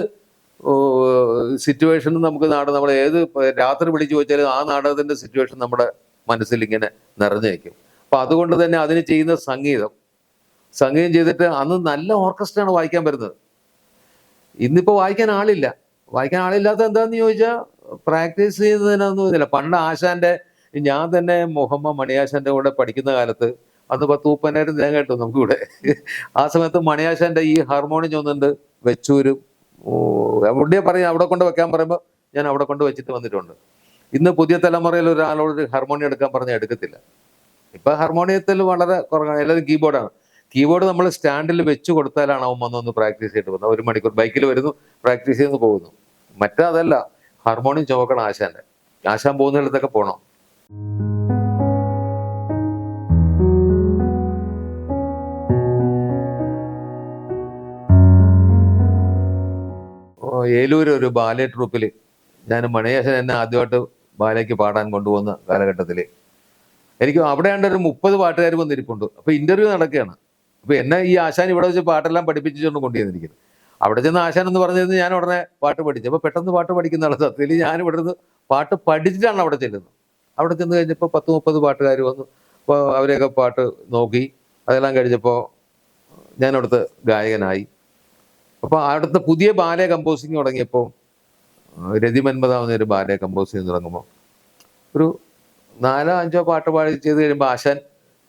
സിറ്റുവേഷനും നമുക്ക് നമ്മൾ ഏത് രാത്രി വിളിച്ചു ചോദിച്ചാലും ആ നാടകത്തിന്റെ സിറ്റുവേഷൻ നമ്മുടെ മനസ്സിൽ ഇങ്ങനെ നിറഞ്ഞു നിൽക്കും. അപ്പൊ അതുകൊണ്ട് തന്നെ അതിന് ചെയ്യുന്ന സംഗീതം ചെയ്തിട്ട്, അന്ന് നല്ല ഓർക്കസ്ട്രയാണ് വായിക്കാൻ വരുന്നത്. ഇന്നിപ്പോ വായിക്കാൻ ആളില്ലാത്ത എന്താന്ന് ചോദിച്ചാൽ പ്രാക്ടീസ് ചെയ്യുന്നതിനൊന്നുമില്ല. പണ്ട് ആശാന്റെ, ഞാൻ തന്നെ മുഹമ്മദ് മണിയാശാന്റെ കൂടെ പഠിക്കുന്ന കാലത്ത് അന്ന് 10-30,000 തേങ്ങ കിട്ടും നമുക്കിവിടെ. ആ സമയത്ത് മണിയാശാന്റെ ഈ ഹാർമോണിയം ചൊന്നുണ്ട് വെച്ചൂരും എവിടെയാ പറയും, അവിടെ കൊണ്ട് വെക്കാൻ പറയുമ്പോൾ ഞാൻ അവിടെ കൊണ്ട് വെച്ചിട്ട് വന്നിട്ടുണ്ട്. ഇന്ന് പുതിയ തലമുറയിൽ ഒരാളോട് ഹാർമോണിയം എടുക്കാൻ പറഞ്ഞാൽ എടുക്കത്തില്ല. ഇപ്പൊ ഹാർമോണിയത്തിൽ വളരെ കുറവാണ്, എല്ലാവരും കീബോർഡാണ്. കീബോർഡ് നമ്മൾ സ്റ്റാൻഡിൽ വെച്ച് കൊടുത്താലാണ് അവൻ വന്നൊന്ന് പ്രാക്ടീസ് ചെയ്തിട്ട് പോകുന്നത്. 1 മണിക്കൂർ ബൈക്കിൽ വരുന്നു, പ്രാക്ടീസ് ചെയ്ത് പോകുന്നു. മറ്റതല്ല, ഹാർമോണിയം ചുമക്കണം ആശാന്റെ. ആശാൻ പോകുന്നിടത്തൊക്കെ പോകണം. ഏലൂർ ഒരു ബാലെ ട്രൂപ്പിൽ ഞാൻ, മണിയാശൻ എന്നെ ആദ്യമായിട്ട് ബാലയ്ക്ക് പാടാൻ കൊണ്ടുപോകുന്ന കാലഘട്ടത്തിൽ എനിക്ക് അവിടെ ആണ്ട് ഒരു 30 പാട്ടുകാർ വന്നിരിപ്പുണ്ട്. അപ്പൊ ഇന്റർവ്യൂ നടക്കുകയാണ്. അപ്പൊ എന്നെ ഈ ആശാൻ ഇവിടെ വെച്ച് പാട്ടെല്ലാം പഠിപ്പിച്ചുകൊണ്ട് കൊണ്ടുവന്നിരിക്കുന്നത്. അവിടെ ചെന്ന് ആശാൻ എന്ന് പറഞ്ഞത് ഞാൻ ഉടനെ പാട്ട് പഠിച്ചു. അപ്പൊ പെട്ടെന്ന് പാട്ട് പഠിക്കുന്ന ആളെ സത്യത്തിൽ ഞാൻ ഇവിടെ നിന്ന് പാട്ട് പഠിച്ചിട്ടാണ് അവിടെ ചെല്ലുന്നത്. അവിടെ ചെന്ന് കഴിഞ്ഞപ്പോൾ 10-30 പാട്ടുകാർ വന്നു. അപ്പോൾ അവരെയൊക്കെ പാട്ട് നോക്കി, അതെല്ലാം കഴിഞ്ഞപ്പോൾ ഞാൻ അവിടുത്തെ ഗായകനായി. അപ്പോൾ അവിടുത്തെ പുതിയ ബാലെ കമ്പോസിങ് തുടങ്ങിയപ്പോൾ, രതി മന്മഥാവുന്ന ഒരു ബാലെ കമ്പോസ് ചെയ്ത് തുടങ്ങുമ്പോൾ ഒരു 4-5 പാട്ട് പാടി ചെയ്ത് കഴിയുമ്പോൾ ആശാൻ,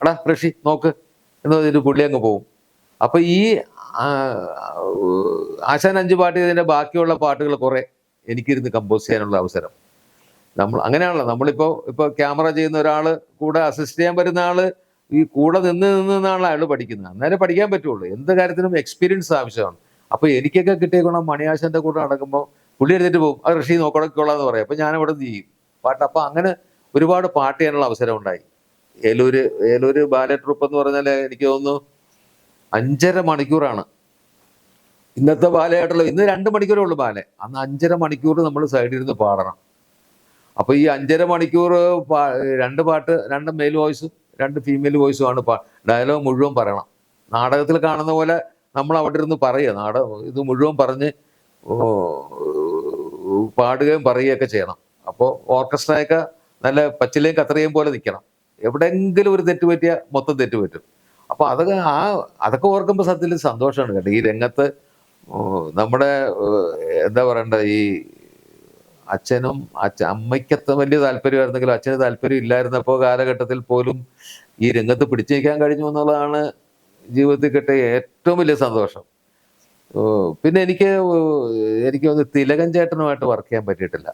എടാ ഋഷി നോക്ക് എന്ന് പറഞ്ഞിട്ട് പുള്ളി അങ്ങ് പോകും. അപ്പൊ ഈ ആശാൻ 5 പാട്ട് ചെയ്തതിന്റെ ബാക്കിയുള്ള പാട്ടുകൾ കുറെ എനിക്കിരുന്ന് കമ്പോസ് ചെയ്യാനുള്ള അവസരം. അങ്ങനെയാണല്ലോ നമ്മളിപ്പോ ക്യാമറ ചെയ്യുന്ന ഒരാള് കൂടെ അസിസ്റ്റ് ചെയ്യാൻ വരുന്ന ആള് ഈ കൂടെ നിന്നാണ് അയാൾ പഠിക്കുന്നത്. അന്നേരം പഠിക്കാൻ പറ്റുള്ളൂ. എന്ത് കാര്യത്തിനും എക്സ്പീരിയൻസ് ആവശ്യമാണ്. അപ്പൊ എനിക്കൊക്കെ കിട്ടിയ ഗുണം മണിയാശന്റെ കൂടെ നടക്കുമ്പോൾ പുള്ളി എടുത്തിട്ട് പോകും, അത് ഋഷി നോക്കടക്കൊള്ളാന്ന് പറയും. അപ്പൊ ഞാൻ അവിടെ ചെയ്യും പാട്ട്. അപ്പൊ അങ്ങനെ ഒരുപാട് പാട്ട് ചെയ്യാനുള്ള അവസരം ഉണ്ടായി. ഏലൂര് ബാലെ ട്രൂപ്പ് എന്ന് പറഞ്ഞാൽ എനിക്ക് തോന്നുന്നു 5.5 മണിക്കൂറാണ്. ഇന്നത്തെ ബാലയായിട്ടല്ലോ, ഇന്ന് 2 മണിക്കൂറേ ഉള്ളൂ ബാലെ. അന്ന് 5.5 മണിക്കൂർ നമ്മൾ സൈഡിൽ ഇരുന്ന് പാടണം. അപ്പൊ ഈ 5.5 മണിക്കൂർ 2 പാട്ട്, 2 മെയിൽ വോയിസും 2 ഫീമെയിൽ വോയിസും ആണ് ഡയലോഗ് മുഴുവൻ പറയണം. നാടകത്തിൽ കാണുന്ന പോലെ നമ്മൾ അവിടെ ഇരുന്ന് പറയുക, ഇത് മുഴുവൻ പറഞ്ഞ് പാടുകയും പറയുകയൊക്കെ ചെയ്യണം. അപ്പോൾ ഓർക്കസ്ട്രയൊക്കെ നല്ല പച്ചിലയും കത്രികയും പോലെ നിൽക്കണം. എവിടെയെങ്കിലും ഒരു തെറ്റ് പറ്റിയാൽ മൊത്തം തെറ്റ് പറ്റും. അപ്പൊ അതൊക്കെ ഓർക്കുമ്പോൾ സത്യത്തിൽ സന്തോഷമാണ് കേട്ടോ. ഈ രംഗത്ത് നമ്മുടെ എന്താ പറയണ്ട, ഈ അമ്മയ്ക്കത്ര വലിയ താല്പര്യമായിരുന്നെങ്കിലും അച്ഛന് താല്പര്യം ഇല്ലായിരുന്നപ്പോൾ കാലഘട്ടത്തിൽ പോലും ഈ രംഗത്ത് പിടിച്ചു നിൽക്കാൻ കഴിഞ്ഞു എന്നുള്ളതാണ് ജീവിതത്തിൽ കിട്ടിയ ഏറ്റവും വലിയ സന്തോഷം. പിന്നെ എനിക്ക് തോന്നുന്നു തിലകൻ ചേട്ടനുമായിട്ട് വർക്ക് ചെയ്യാൻ പറ്റിയിട്ടില്ല.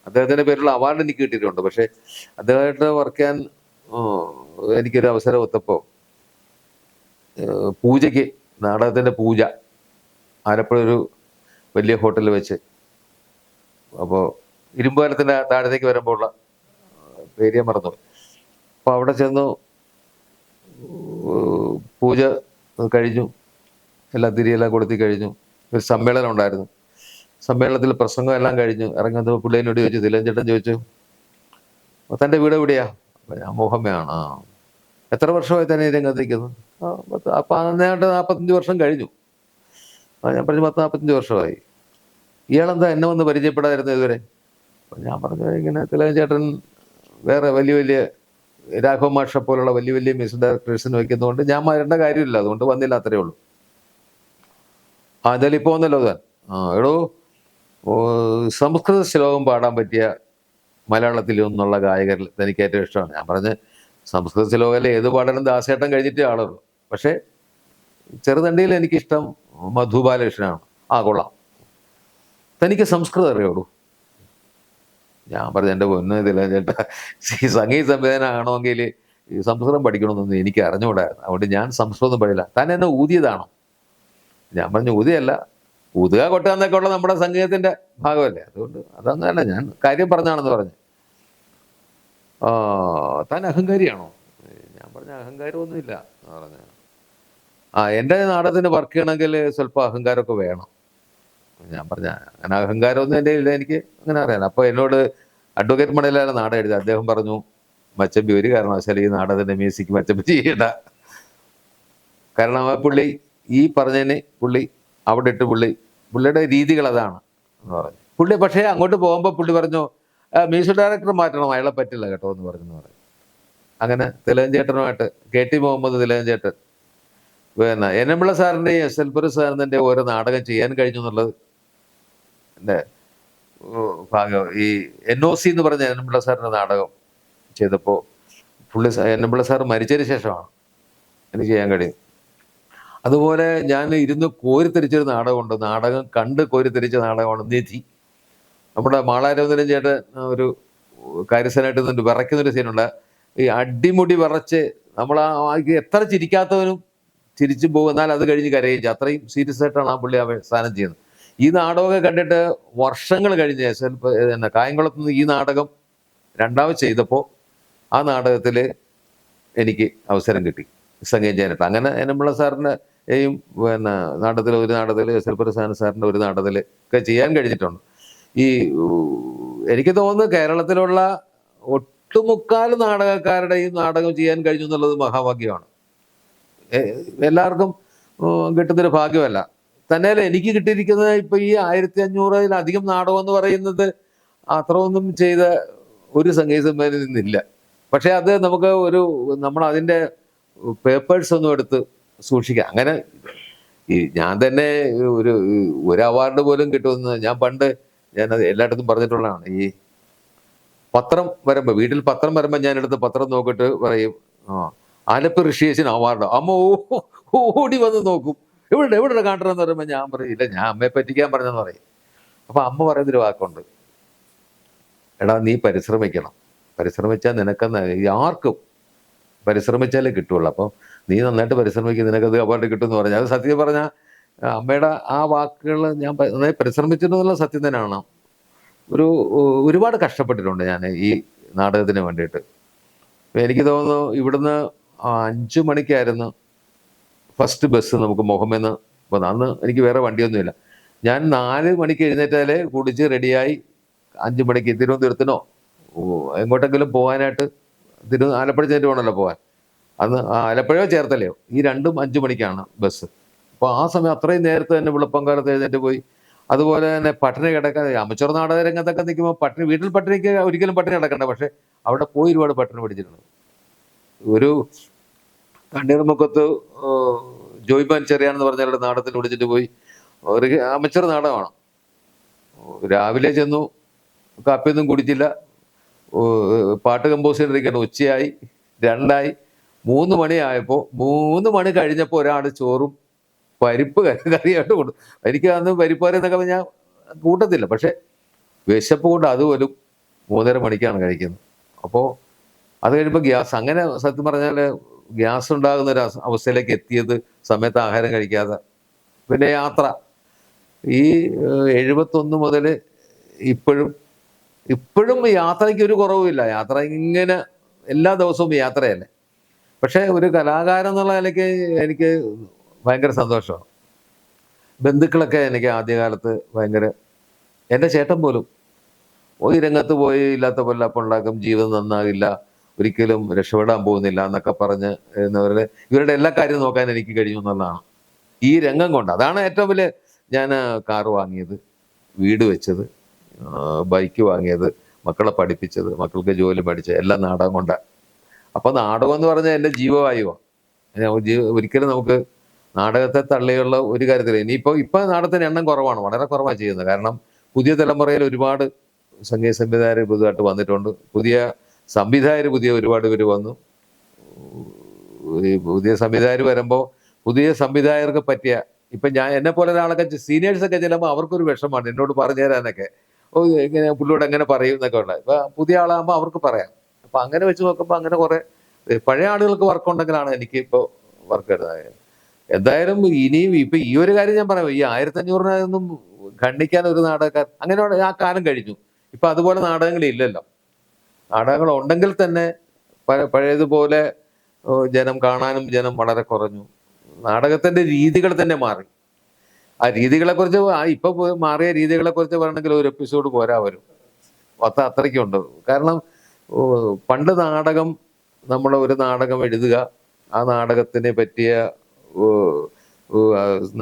അദ്ദേഹത്തിന്റെ പേരിലുള്ള അവാർഡ് എനിക്ക് കിട്ടിയിട്ടുണ്ട്. പക്ഷെ അദ്ദേഹമായിട്ട് വർക്ക് ചെയ്യാൻ എനിക്കൊരു അവസരം ഒത്തപ്പോൾ പൂജയ്ക്ക്, നാടകത്തിന്റെ പൂജ ആലപ്പുഴ ഒരു വലിയ ഹോട്ടലിൽ വെച്ച്, അപ്പോൾ ഇരുമ്പുപാലത്തിന്റെ താഴത്തേക്ക് വരുമ്പോൾ ഉള്ള പേര് ഞാൻ മറന്നു. അപ്പൊ അവിടെ ചെന്നു, പൂജ കഴിഞ്ഞു, എല്ലാം തിരിയെല്ലാം കൊളുത്തി കഴിഞ്ഞു. ഒരു സമ്മേളനം ഉണ്ടായിരുന്നു. സമ്മേളനത്തിൽ പ്രസംഗം എല്ലാം കഴിഞ്ഞു ഇറങ്ങുന്നത് പുള്ളിയോട് ചോദിച്ചു, തിലകൻ ചോദിച്ചു, തൻ്റെ വീട് എവിടെയാ? അപ്പൊ ഞാൻ മോഹമ്മയാണ്. എത്ര വർഷമായി തന്നെ ഈ രംഗത്തേക്കുന്നു? അപ്പൊ അന്നേട്ട് 45 വർഷം കഴിഞ്ഞു. ഞാൻ പറഞ്ഞു 40-45 വർഷമായി. ഇയാളെന്താ എന്നെ വന്ന് പരിചയപ്പെടാതിരുന്നു ഇതുവരെ? അപ്പൊ ഞാൻ പറഞ്ഞു, ഇങ്ങനെ തിലകൻ ചേട്ടൻ വേറെ വലിയ വലിയ രാഘവ മാഷ പോലുള്ള വലിയ വലിയ മ്യൂസിക് ഡയറക്ടേഴ്സിന് വയ്ക്കുന്നതുകൊണ്ട് ഞാൻ വരേണ്ട കാര്യമില്ല, അതുകൊണ്ട് വന്നില്ല, അത്രേ ഉള്ളൂ. എന്തായാലും ഇപ്പോൾ വന്നല്ലോ താൻ. എടോ, സംസ്കൃത ശ്ലോകം പാടാൻ പറ്റിയ മലയാളത്തിൽ നിന്നുള്ള ഗായകരിൽ എനിക്ക് ഏറ്റവും ഇഷ്ടമാണ്. ഞാൻ പറഞ്ഞ്, സംസ്കൃത ശ്ലോകമല്ലേ ഏത് പാടലും ദാസേട്ടൻ കഴിഞ്ഞിട്ടേ ആളുള്ളൂ. പക്ഷേ ചെറുതണ്ടിയിൽ എനിക്കിഷ്ടം മധു ബാലകൃഷ്ണനാണ്. കൊള്ളാം. തനിക്ക് സംസ്കൃതം അറിയുള്ളൂ? ഞാൻ പറഞ്ഞു, എൻ്റെ പൊന്ന് ഇതില്ല ചേട്ടാ, ഈ സംഗീത സംവിധാനം ആണെങ്കിൽ ഈ സംസ്കൃതം പഠിക്കണമെന്നൊന്നും എനിക്ക് അറിഞ്ഞുകൂടായിരുന്നു. അതുകൊണ്ട് ഞാൻ സംസ്കൃതം പഠില്ല. താൻ എന്നെ ഊതിയതാണോ? ഞാൻ പറഞ്ഞു, ഊതിയല്ല, ഊതുക കൊട്ടുക എന്നൊക്കെ ഉള്ള നമ്മുടെ സംഗീതത്തിന്റെ ഭാഗമല്ലേ, അതുകൊണ്ട് അതങ്ങനല്ല, ഞാൻ കാര്യം പറഞ്ഞാണെന്ന് പറഞ്ഞു. താൻ അഹങ്കാരിയാണോ? ഞാൻ പറഞ്ഞ, അഹങ്കാരമൊന്നുമില്ല എന്ന് പറഞ്ഞു. എൻ്റെ നാടകത്തിന് വർക്ക് ചെയ്യണമെങ്കിൽ സ്വല്പം അഹങ്കാരമൊക്കെ വേണം. ഞാൻ പറഞ്ഞ, അങ്ങനെ അഹങ്കാരമൊന്നും എൻ്റെ ഇല്ല, എനിക്ക് അങ്ങനെ അറിയാം. അപ്പോൾ എന്നോട് അഡ്വക്കേറ്റ് മണയിലാണ് നാടകം എഴുതി. അദ്ദേഹം പറഞ്ഞു, മച്ചമ്പി ഒരു കാരണവശാലും ഈ നാടകത്തിന്റെ മ്യൂസിക് മച്ചമ്പി ചെയ്യണ്ട. കാരണം പുള്ളി ഈ പറഞ്ഞതിന് പുള്ളി അവിടെ ഇട്ട് പുള്ളിയുടെ രീതികൾ അതാണ് എന്ന് പറഞ്ഞു. പുള്ളി പക്ഷേ അങ്ങോട്ട് പോകുമ്പോൾ പുള്ളി പറഞ്ഞു, മ്യൂസിക് ഡയറക്ടർ മാറ്റണം, അയാളെ പറ്റില്ല കേട്ടോ എന്ന് പറഞ്ഞു. അങ്ങനെ തിലകൻ ചേട്ടനുമായിട്ട്, KT മുഹമ്മദ് തിലകൻ ചേട്ടൻ, പിന്നെ എൻ.എം. സാറിൻ്റെയും എസ്.എൽ. പുരം സാറിൻ്റെ ഓരോ നാടകം ചെയ്യാൻ കഴിഞ്ഞു എന്നുള്ളത് എൻ്റെ ഭാഗം. ഈ NOC എന്ന് പറഞ്ഞ എൻ.എം. സാറിൻ്റെ നാടകം ചെയ്തപ്പോൾ എൻ.എം. സാർ മരിച്ചതിന് ശേഷമാണ് എനിക്ക് ചെയ്യാൻ കഴിയും. അതുപോലെ ഞാൻ ഇരുന്ന് കോരിത്തിരിച്ചൊരു നാടകമുണ്ട്, നാടകം കണ്ട് കോരിത്തിരിച്ച നാടകമാണ് നിധി. നമ്മുടെ മാളാരവന്ദനം ചേട്ടൻ ഒരു കാര്യസ്ഥനായിട്ട് നിന്നിട്ട് വിറയ്ക്കുന്നൊരു സീനുണ്ട്. ഈ അടിമുടി വിറച്ച് നമ്മൾ എത്ര ചിരിക്കാത്തവനും ചിരിച്ചു പോകും, എന്നാൽ അത് കഴിഞ്ഞ് കരയിച്ചു. അത്രയും സീരിയസ് ആയിട്ടാണ് ആ പുള്ളി സ്ഥാനം ചെയ്യുന്നത്. ഈ നാടകമൊക്കെ കണ്ടിട്ട് വർഷങ്ങൾ കഴിഞ്ഞ് കായംകുളത്ത് നിന്ന് ഈ നാടകം രണ്ടാമത് ചെയ്തപ്പോൾ ആ നാടകത്തിൽ എനിക്ക് അവസരം കിട്ടി സംഗീതം ചെയ്യാനായിട്ട്. അങ്ങനെ എൻ.എം. സാറിൻ്റെയും നാടകത്തിൽ ഒരു നാടകത്തിൽ, എസ്.എൽ. പുരം സാറിൻ്റെ ഒരു നാടകത്തിൽ ഒക്കെ ചെയ്യാൻ കഴിഞ്ഞിട്ടുണ്ട്. ഈ എനിക്ക് തോന്നുന്നു കേരളത്തിലുള്ള ഒട്ടുമുക്കാൽ നാടകക്കാരുടെയും നാടകം ചെയ്യാൻ കഴിഞ്ഞു എന്നുള്ളത് മഹാഭാഗ്യമാണ്. എല്ലാവർക്കും കിട്ടുന്നൊരു ഭാഗ്യമല്ല. തന്നെയല്ല എനിക്ക് കിട്ടിയിരിക്കുന്നത് ഇപ്പൊ ഈ 1500-ലധികം നാടകം എന്ന് പറയുന്നത് അത്ര ഒന്നും ചെയ്ത ഒരു സംഗീത സംവിധാനം നിന്നില്ല. പക്ഷെ അത് നമുക്ക് നമ്മൾ അതിന്റെ പേപ്പേഴ്സ് ഒന്നും എടുത്ത് സൂക്ഷിക്കാം. അങ്ങനെ ഞാൻ തന്നെ ഒരു അവാർഡ് പോലും കിട്ടുമെന്ന് ഞാനത് എല്ലായിടത്തും പറഞ്ഞിട്ടുള്ളതാണ്. ഈ പത്രം വരുമ്പോൾ, വീട്ടിൽ പത്രം വരുമ്പോൾ ഞാൻ എടുത്ത് പത്രം നോക്കിയിട്ട് പറയും, ആലപ്പി ഋഷിയേശൻ അവാർഡ്. അമ്മ ഓടി വന്ന് നോക്കും, എവിടെ കാണണമെന്ന് പറയുമ്പോൾ ഞാൻ പറയും, ഇല്ല, ഞാൻ അമ്മയെ പറ്റിക്കാൻ പറഞ്ഞെന്ന് പറയും. അപ്പൊ അമ്മ പറയുന്നൊരു വാക്കുണ്ട്, എടാ നീ പരിശ്രമിക്കണം, പരിശ്രമിച്ചാൽ നിനക്കെന്ന് ആർക്കും പരിശ്രമിച്ചാലേ കിട്ടുള്ളൂ. അപ്പോൾ നീ നന്നായിട്ട് പരിശ്രമിക്കും, നിനക്കത് അവാർഡ് കിട്ടുമെന്ന് പറഞ്ഞാൽ അത് സത്യം പറഞ്ഞാൽ അമ്മയുടെ ആ വാക്കുകൾ ഞാൻ നന്നായി പരിശ്രമിച്ചിട്ടുള്ള സത്യം തന്നെയാണ്. ഒരു ഒരുപാട് കഷ്ടപ്പെട്ടിട്ടുണ്ട് ഞാൻ ഈ നാടകത്തിന് വേണ്ടിയിട്ട്. ഇപ്പൊ എനിക്ക് തോന്നുന്നു ഇവിടുന്ന് 5 മണിക്കായിരുന്നു ഫസ്റ്റ് ബസ് നമുക്ക് മുഹമ്മേന്ന്. അപ്പോൾ അന്ന് എനിക്ക് വേറെ വണ്ടിയൊന്നുമില്ല. ഞാൻ 4 മണിക്ക് എഴുന്നേറ്റാലേ കുടിച്ച് റെഡിയായി 5 മണിക്ക് തിരുവനന്തപുരത്തിനോ എങ്ങോട്ടെങ്കിലും പോകാനായിട്ട് ആലപ്പുഴ ചെന്നിട്ട് വേണമല്ലോ പോകാൻ. അന്ന് ആലപ്പുഴയോ ചേർത്തലയോ ഈ രണ്ടും 5 മണിക്കാണ് ബസ്. അപ്പോൾ ആ സമയം അത്രയും നേരത്തെ തന്നെ വെളുപ്പംകാലത്ത് എഴുന്നേറ്റ് പോയി. അതുപോലെ തന്നെ പട്ടിണി കിടക്കാൻ അമച്ചൂർ നാടക രംഗത്തൊക്കെ നിൽക്കുമ്പോൾ പട്ടിണി, വീട്ടിൽ പട്ടിണിക്ക് ഒരിക്കലും പട്ടിണി കിടക്കണ്ട, പക്ഷെ അവിടെ പോയി ഒരുപാട് പട്ടിണി പിടിച്ചിട്ടുണ്ട്. ഒരു തണ്ണീർമുക്കത്ത് ജോയ്ബാൻ ചെറിയാനെന്ന് പറഞ്ഞ നാടകത്തിൽ വിളിച്ചിട്ട് പോയി. ഒരു അമച്ചൂർ നാടകമാണ്. രാവിലെ ചെന്നു, കാപ്പിയൊന്നും കുടിച്ചില്ല, പാട്ട് കമ്പോസ് ചെയ്തിരിക്കുകയാണ്. ഉച്ചയായി, 2 3 മണിയായപ്പോൾ 3 മണി കഴിഞ്ഞപ്പോൾ ഒരാൾ ചോറും പരിപ്പ് കറിയായിട്ട് കൊടുത്തു. എനിക്ക് അന്ന് പരിപ്പ് കറി എന്നൊക്കെ ഞാൻ കൂട്ടത്തില്ല, പക്ഷെ വിശപ്പ് കൊണ്ട് അതുപോലും 3:30 മണിക്കാണ് കഴിക്കുന്നത്. അപ്പോൾ അത് കഴിയുമ്പോൾ ഗ്യാസ്, അങ്ങനെ സത്യം പറഞ്ഞാൽ ഗ്യാസ് ഉണ്ടാകുന്ന ഒരു അവസ്ഥയിലേക്ക് എത്തിയത് സമയത്ത് ആഹാരം കഴിക്കാതെ. പിന്നെ യാത്ര, ഈ 71 മുതൽ ഇപ്പോഴും ഇപ്പോഴും യാത്രയ്ക്ക് ഒരു കുറവുമില്ല. യാത്ര ഇങ്ങനെ എല്ലാ ദിവസവും യാത്രയല്ലേ. പക്ഷേ ഒരു കലാകാരൻ എന്നുള്ള നിലയ്ക്ക് എനിക്ക് ഭയങ്കര സന്തോഷമാണ്. ബന്ധുക്കളൊക്കെ എനിക്ക് ആദ്യകാലത്ത് ഭയങ്കര, എൻ്റെ ചേട്ടൻ പോലും ഈ രംഗത്ത് പോയി ഇല്ലാത്ത പൊല്ലാപ്പം ഉണ്ടാക്കും, ജീവിതം നന്നാകില്ല, ഒരിക്കലും രക്ഷപ്പെടാൻ പോകുന്നില്ല എന്നൊക്കെ പറഞ്ഞ് ഇവരുടെ എല്ലാ കാര്യവും നോക്കാൻ എനിക്ക് കഴിഞ്ഞു എന്നുള്ളതാണ് ഈ രംഗം കൊണ്ട്. അതാണ് ഏറ്റവും വലിയ. ഞാൻ കാറ് വാങ്ങിയത്, വീട് വെച്ചത്, ബൈക്ക് വാങ്ങിയത്, മക്കളെ പഠിപ്പിച്ചത്, മക്കൾക്ക് ജോലി പഠിച്ചത് എല്ലാം നാടകം കൊണ്ടാണ്. അപ്പം നാടകം എന്ന് പറഞ്ഞാൽ എൻ്റെ ജീവവായുവാണ്. ഒരിക്കലും നമുക്ക് നാടകത്തെ തള്ളിയുള്ള ഒരു കാര്യത്തില്ല. ഇപ്പം നാടകത്തിന് എണ്ണം കുറവാണ്, വളരെ കുറവാണ് ചെയ്യുന്നത്. കാരണം പുതിയ തലമുറയിൽ ഒരുപാട് സംഗീത സംവിധായകർ പുതുതായിട്ട് വന്നിട്ടുണ്ട്. പുതിയ സംവിധായകർ ഒരുപാട് പേര് വന്നു. ഈ പുതിയ സംവിധായകർ വരുമ്പോൾ പുതിയ സംവിധായകർക്ക് പറ്റിയ, ഇപ്പം എന്നെ പോലെ ഒരാളൊക്കെ സീനിയേഴ്സൊക്കെ ചെല്ലുമ്പോൾ അവർക്കൊരു വിഷമമാണ് എന്നോട് പറഞ്ഞു തരാനൊക്കെ. ഇങ്ങനെ പുള്ളിയോട് എങ്ങനെ പറയും എന്നൊക്കെ ഉള്ളത്. ഇപ്പം പുതിയ ആളാകുമ്പോൾ അവർക്ക് പറയാം. അപ്പം അങ്ങനെ വെച്ച് നോക്കുമ്പോൾ അങ്ങനെ കുറേ പഴയ ആളുകൾക്ക് വർക്ക് ഉണ്ടെങ്കിലാണ് എനിക്ക് ഇപ്പോൾ വർക്ക് എടുത്തത്. എന്തായാലും ഇനിയും ഇപ്പം ഈ ഒരു കാര്യം ഞാൻ പറയാം, ഈ 1500-നൊന്നും ഖണ്ഡിക്കാൻ ഒരു നാടകക്കാർ അങ്ങനെ ആ കാലം കഴിഞ്ഞു. ഇപ്പം അതുപോലെ നാടകങ്ങളില്ലല്ലോ. നാടകങ്ങൾ ഉണ്ടെങ്കിൽ തന്നെ പഴയതുപോലെ ജനം കാണാനും ജനം വളരെ കുറഞ്ഞു. നാടകത്തിന്റെ രീതികൾ തന്നെ മാറി. ആ രീതികളെക്കുറിച്ച് ഇപ്പൊ മാറിയ രീതികളെക്കുറിച്ച് പറയണമെങ്കിൽ ഒരു എപ്പിസോഡ് പോരാ വരും. അത്രയ്ക്കുണ്ട്. കാരണം പണ്ട് നാടകം, നമ്മളെ ഒരു നാടകം എഴുതുക, ആ നാടകത്തിനെ പറ്റിയ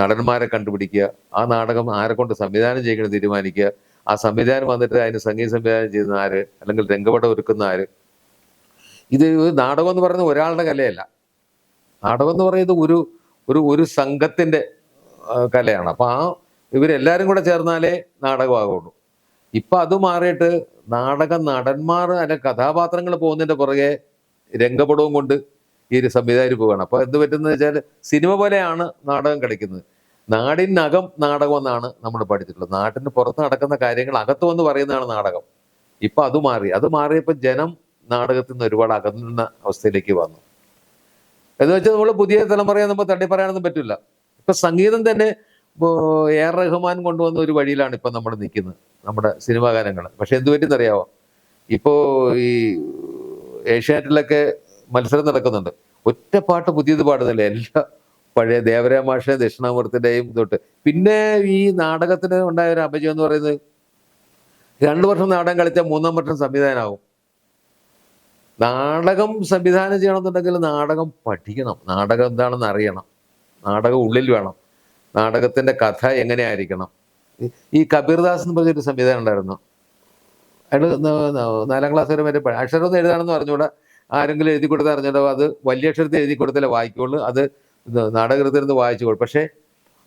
നടന്മാരെ കണ്ടുപിടിക്കുക, ആ നാടകം ആരെ കൊണ്ട് സംവിധാനം ചെയ്യണമെന്ന് തീരുമാനിക്കുക, ആ സംവിധാനം വന്നിട്ട് അതിന് സംഗീത സംവിധാനം ചെയ്യുന്ന ആര്, അല്ലെങ്കിൽ രംഗപടം ഒരുക്കുന്ന ആര്. ഇത് നാടകം എന്ന് പറയുന്നത് ഒരാളുടെ കലയല്ല. നാടകം എന്ന് പറയുന്നത് ഒരു ഒരു ഒരു സംഘത്തിന്റെ കലയാണ്. അപ്പൊ ഇവരെല്ലാരും കൂടെ ചേർന്നാലേ നാടകമാകുള്ളൂ. ഇപ്പൊ അത് മാറിയിട്ട് നാടക നടന്മാർ അല്ലെ കഥാപാത്രങ്ങൾ പോകുന്നതിന്റെ പുറകെ രംഗപടവും കൊണ്ട് ഈ ഒരു സംവിധായകർ പോവുകയാണ്. അപ്പൊ എന്ത് പറ്റുന്നത് വെച്ചാൽ സിനിമ പോലെയാണ് നാടകം കളിക്കുന്നത്. നാടിനകം നാടകം എന്നാണ് നമ്മൾ പഠിച്ചിട്ടുള്ളത്. നാട്ടിന് പുറത്ത് നടക്കുന്ന കാര്യങ്ങൾ അകത്ത് വന്ന് പറയുന്നതാണ് നാടകം. ഇപ്പൊ അത് മാറിയപ്പോൾ ജനം നാടകത്തിൽ നിന്ന് ഒരുപാട് അകന്നുന്ന അവസ്ഥയിലേക്ക് വന്നു. എന്ന് വെച്ചാൽ നമ്മൾ പുതിയ തലമുറയെ നമ്മൾ തള്ളിപ്പറയാനൊന്നും പറ്റില്ല. ഇപ്പൊ സംഗീതം തന്നെ AR റഹ്മാൻ കൊണ്ടുവന്ന ഒരു വഴിയിലാണ് ഇപ്പൊ നമ്മൾ നിൽക്കുന്നത്, നമ്മുടെ സിനിമാ ഗാനങ്ങൾ. പക്ഷെ എന്ത് പറ്റിയെന്നറിയാവോ, ഇപ്പോ ഈ ഏഷ്യാനെറ്റിലൊക്കെ മത്സരം നടക്കുന്നുണ്ട്. ഒറ്റ പാട്ട് പുതിയത് പാടുന്നില്ല, എല്ലാ പഴയ ദേവരായ മാഷ ദക്ഷിണാമൂർത്തിന്റെയും തൊട്ട്. പിന്നെ ഈ നാടകത്തിന് ഉണ്ടായ ഒരു അപജയം എന്ന് പറയുന്നത്, 2 വർഷം നാടകം കളിച്ചാൽ 3-ാം വർഷം സംവിധാനമാകും. നാടകം സംവിധാനം ചെയ്യണമെന്നുണ്ടെങ്കിൽ നാടകം പഠിക്കണം, നാടകം എന്താണെന്ന് അറിയണം, നാടകം ഉള്ളിൽ വേണം, നാടകത്തിന്റെ കഥ എങ്ങനെയായിരിക്കണം. ഈ കബീർദാസ് എന്ന് പറഞ്ഞൊരു സംവിധാനം ഉണ്ടായിരുന്നു. അയാൾ 4-ാം ക്ലാസ് വരെ അക്ഷരമൊന്നും എഴുതാണെന്ന് പറഞ്ഞുകൂടാ, ആരെങ്കിലും എഴുതി കൊടുത്താൽ അറിഞ്ഞോ, അത് വലിയ അക്ഷരത്തിൽ എഴുതി കൊടുത്താലേ വായിക്കുള്ളൂ, അത് നാടകൃത്തിരുന്ന് വായിച്ചു കൊടുക്കും. പക്ഷെ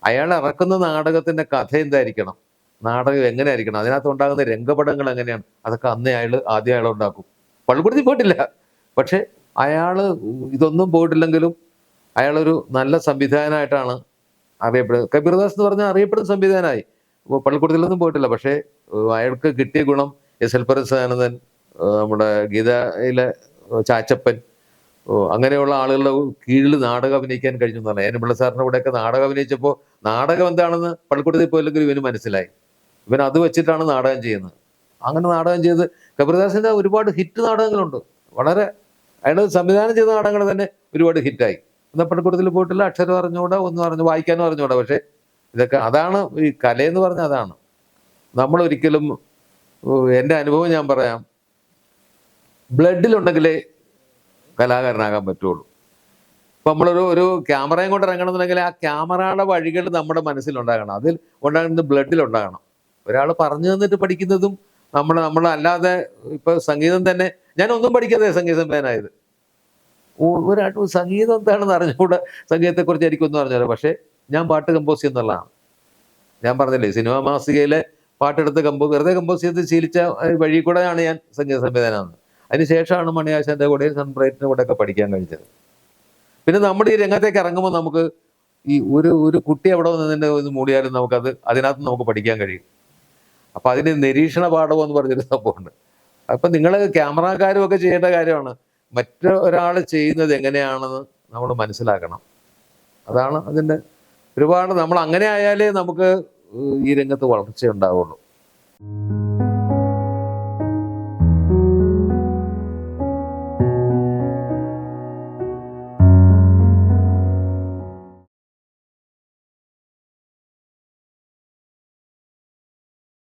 അയാൾ ഇറക്കുന്ന നാടകത്തിന്റെ കഥ എന്തായിരിക്കണം, നാടകം എങ്ങനെയായിരിക്കണം, അതിനകത്ത് ഉണ്ടാകുന്ന രംഗപടങ്ങൾ എങ്ങനെയാണ്, അതൊക്കെ ആദ്യം അയാൾ ഉണ്ടാക്കും. പള്ളിക്കൂടത്തിൽ പോയിട്ടില്ല, പക്ഷെ അയാള് ഇതൊന്നും പോയിട്ടില്ലെങ്കിലും അയാളൊരു നല്ല സംവിധായകനായിട്ടാണ് അറിയപ്പെടുന്നത്. കബീർദാസ് എന്ന് പറഞ്ഞാൽ അറിയപ്പെടുന്ന സംവിധാനമായി. പള്ളിക്കൂടത്തിലൊന്നും പോയിട്ടില്ല, പക്ഷേ അയാൾക്ക് കിട്ടിയ ഗുണം എസ് എൽ പരസാനന്ദൻ, നമ്മുടെ ഗീതയിലെ ചാച്ചപ്പൻ, അങ്ങനെയുള്ള ആളുകളുടെ കീഴിൽ നാടകം അഭിനയിക്കാൻ കഴിഞ്ഞു എന്ന് പറഞ്ഞാൽ ഏനപിള്ള സാറിൻ്റെ കൂടെയൊക്കെ നാടകം അഭിനയിച്ചപ്പോൾ നാടകം എന്താണെന്ന് പള്ളിക്കൂടത്തിൽ പോയില്ലെങ്കിൽ ഇവന് മനസ്സിലായി. ഇവൻ അത് വെച്ചിട്ടാണ് നാടകം ചെയ്യുന്നത്. അങ്ങനെ നാടകം ചെയ്ത് കബീർദാസിൻ്റെ ഒരുപാട് ഹിറ്റ് നാടകങ്ങളുണ്ട്. വളരെ അയാൾ സംവിധാനം ചെയ്ത നാടകങ്ങൾ തന്നെ ഒരുപാട് ഹിറ്റായി. എന്നാൽ പള്ളിക്കൂടത്തിൽ പോയിട്ടില്ല, അക്ഷരം അറിഞ്ഞുകൂടാ, ഒന്നും വായിക്കാനും അറിഞ്ഞുകൂടാ. പക്ഷേ ഇതൊക്കെ അതാണ് ഈ കലയെന്ന് പറഞ്ഞാൽ അതാണ്. നമ്മളൊരിക്കലും, എൻ്റെ അനുഭവം ഞാൻ പറയാം, ബ്ലഡിലുണ്ടെങ്കിലേ കലാകാരനാകാൻ പറ്റുള്ളൂ. ഇപ്പം ഒരു ക്യാമറയും കൊണ്ട് ഇറങ്ങണമെന്നുണ്ടെങ്കിൽ ആ ക്യാമറയുടെ വഴികൾ നമ്മുടെ മനസ്സിലുണ്ടാകണം. അതിൽ ഉണ്ടാകുന്നത് ബ്ലഡിലുണ്ടാകണം. ഒരാൾ പറഞ്ഞു തന്നിട്ട് പഠിക്കുന്നതും നമ്മളല്ലാതെ ഇപ്പോൾ സംഗീതം തന്നെ ഞാനൊന്നും പഠിക്കാതെ സംഗീത സംവിധാനമായത്. ഒരാൾ സംഗീതം എന്താണെന്ന് അറിഞ്ഞുകൂടെ, സംഗീതത്തെക്കുറിച്ച് എനിക്കൊന്നും അറിഞ്ഞാലോ. പക്ഷേ ഞാൻ പാട്ട് കമ്പോസ് ചെയ്യുന്നുള്ളതാണ്. ഞാൻ പറഞ്ഞില്ലേ, സിനിമാ മാസികയിലെ പാട്ടെടുത്ത് വെറുതെ കമ്പോസ് ചെയ്ത് ശീലിച്ച വഴി കൂടെയാണ് ഞാൻ സംഗീത സംവിധാനം. അതിനുശേഷമാണ് മണിയാശാൻ്റെ കൂടെ സൺബ്രൈറ്റിൻ്റെ കൂടെ ഒക്കെ പഠിക്കാൻ കഴിഞ്ഞത്. പിന്നെ നമ്മുടെ ഈ രംഗത്തേക്ക് ഇറങ്ങുമ്പോൾ നമുക്ക് ഈ ഒരു കുട്ടി എവിടെ വന്നതിൻ്റെ ഒന്ന് മൂടിയാലും അതിനകത്ത് നമുക്ക് പഠിക്കാൻ കഴിയും. അപ്പം അതിന് നിരീക്ഷണ പാഠം എന്ന് പറഞ്ഞൊരു സംഭവമുണ്ട്. അപ്പം നിങ്ങൾ ക്യാമറക്കാരും ഒക്കെ ചെയ്യേണ്ട കാര്യമാണ്, മറ്റൊരാൾ ചെയ്യുന്നത് എങ്ങനെയാണെന്ന് നമ്മൾ മനസ്സിലാക്കണം. അതാണ് അതിൻ്റെ ഒരുപാട്. നമ്മൾ അങ്ങനെ ആയാലേ നമുക്ക് ഈ രംഗത്ത് വളർച്ച ഉണ്ടാവുള്ളൂ.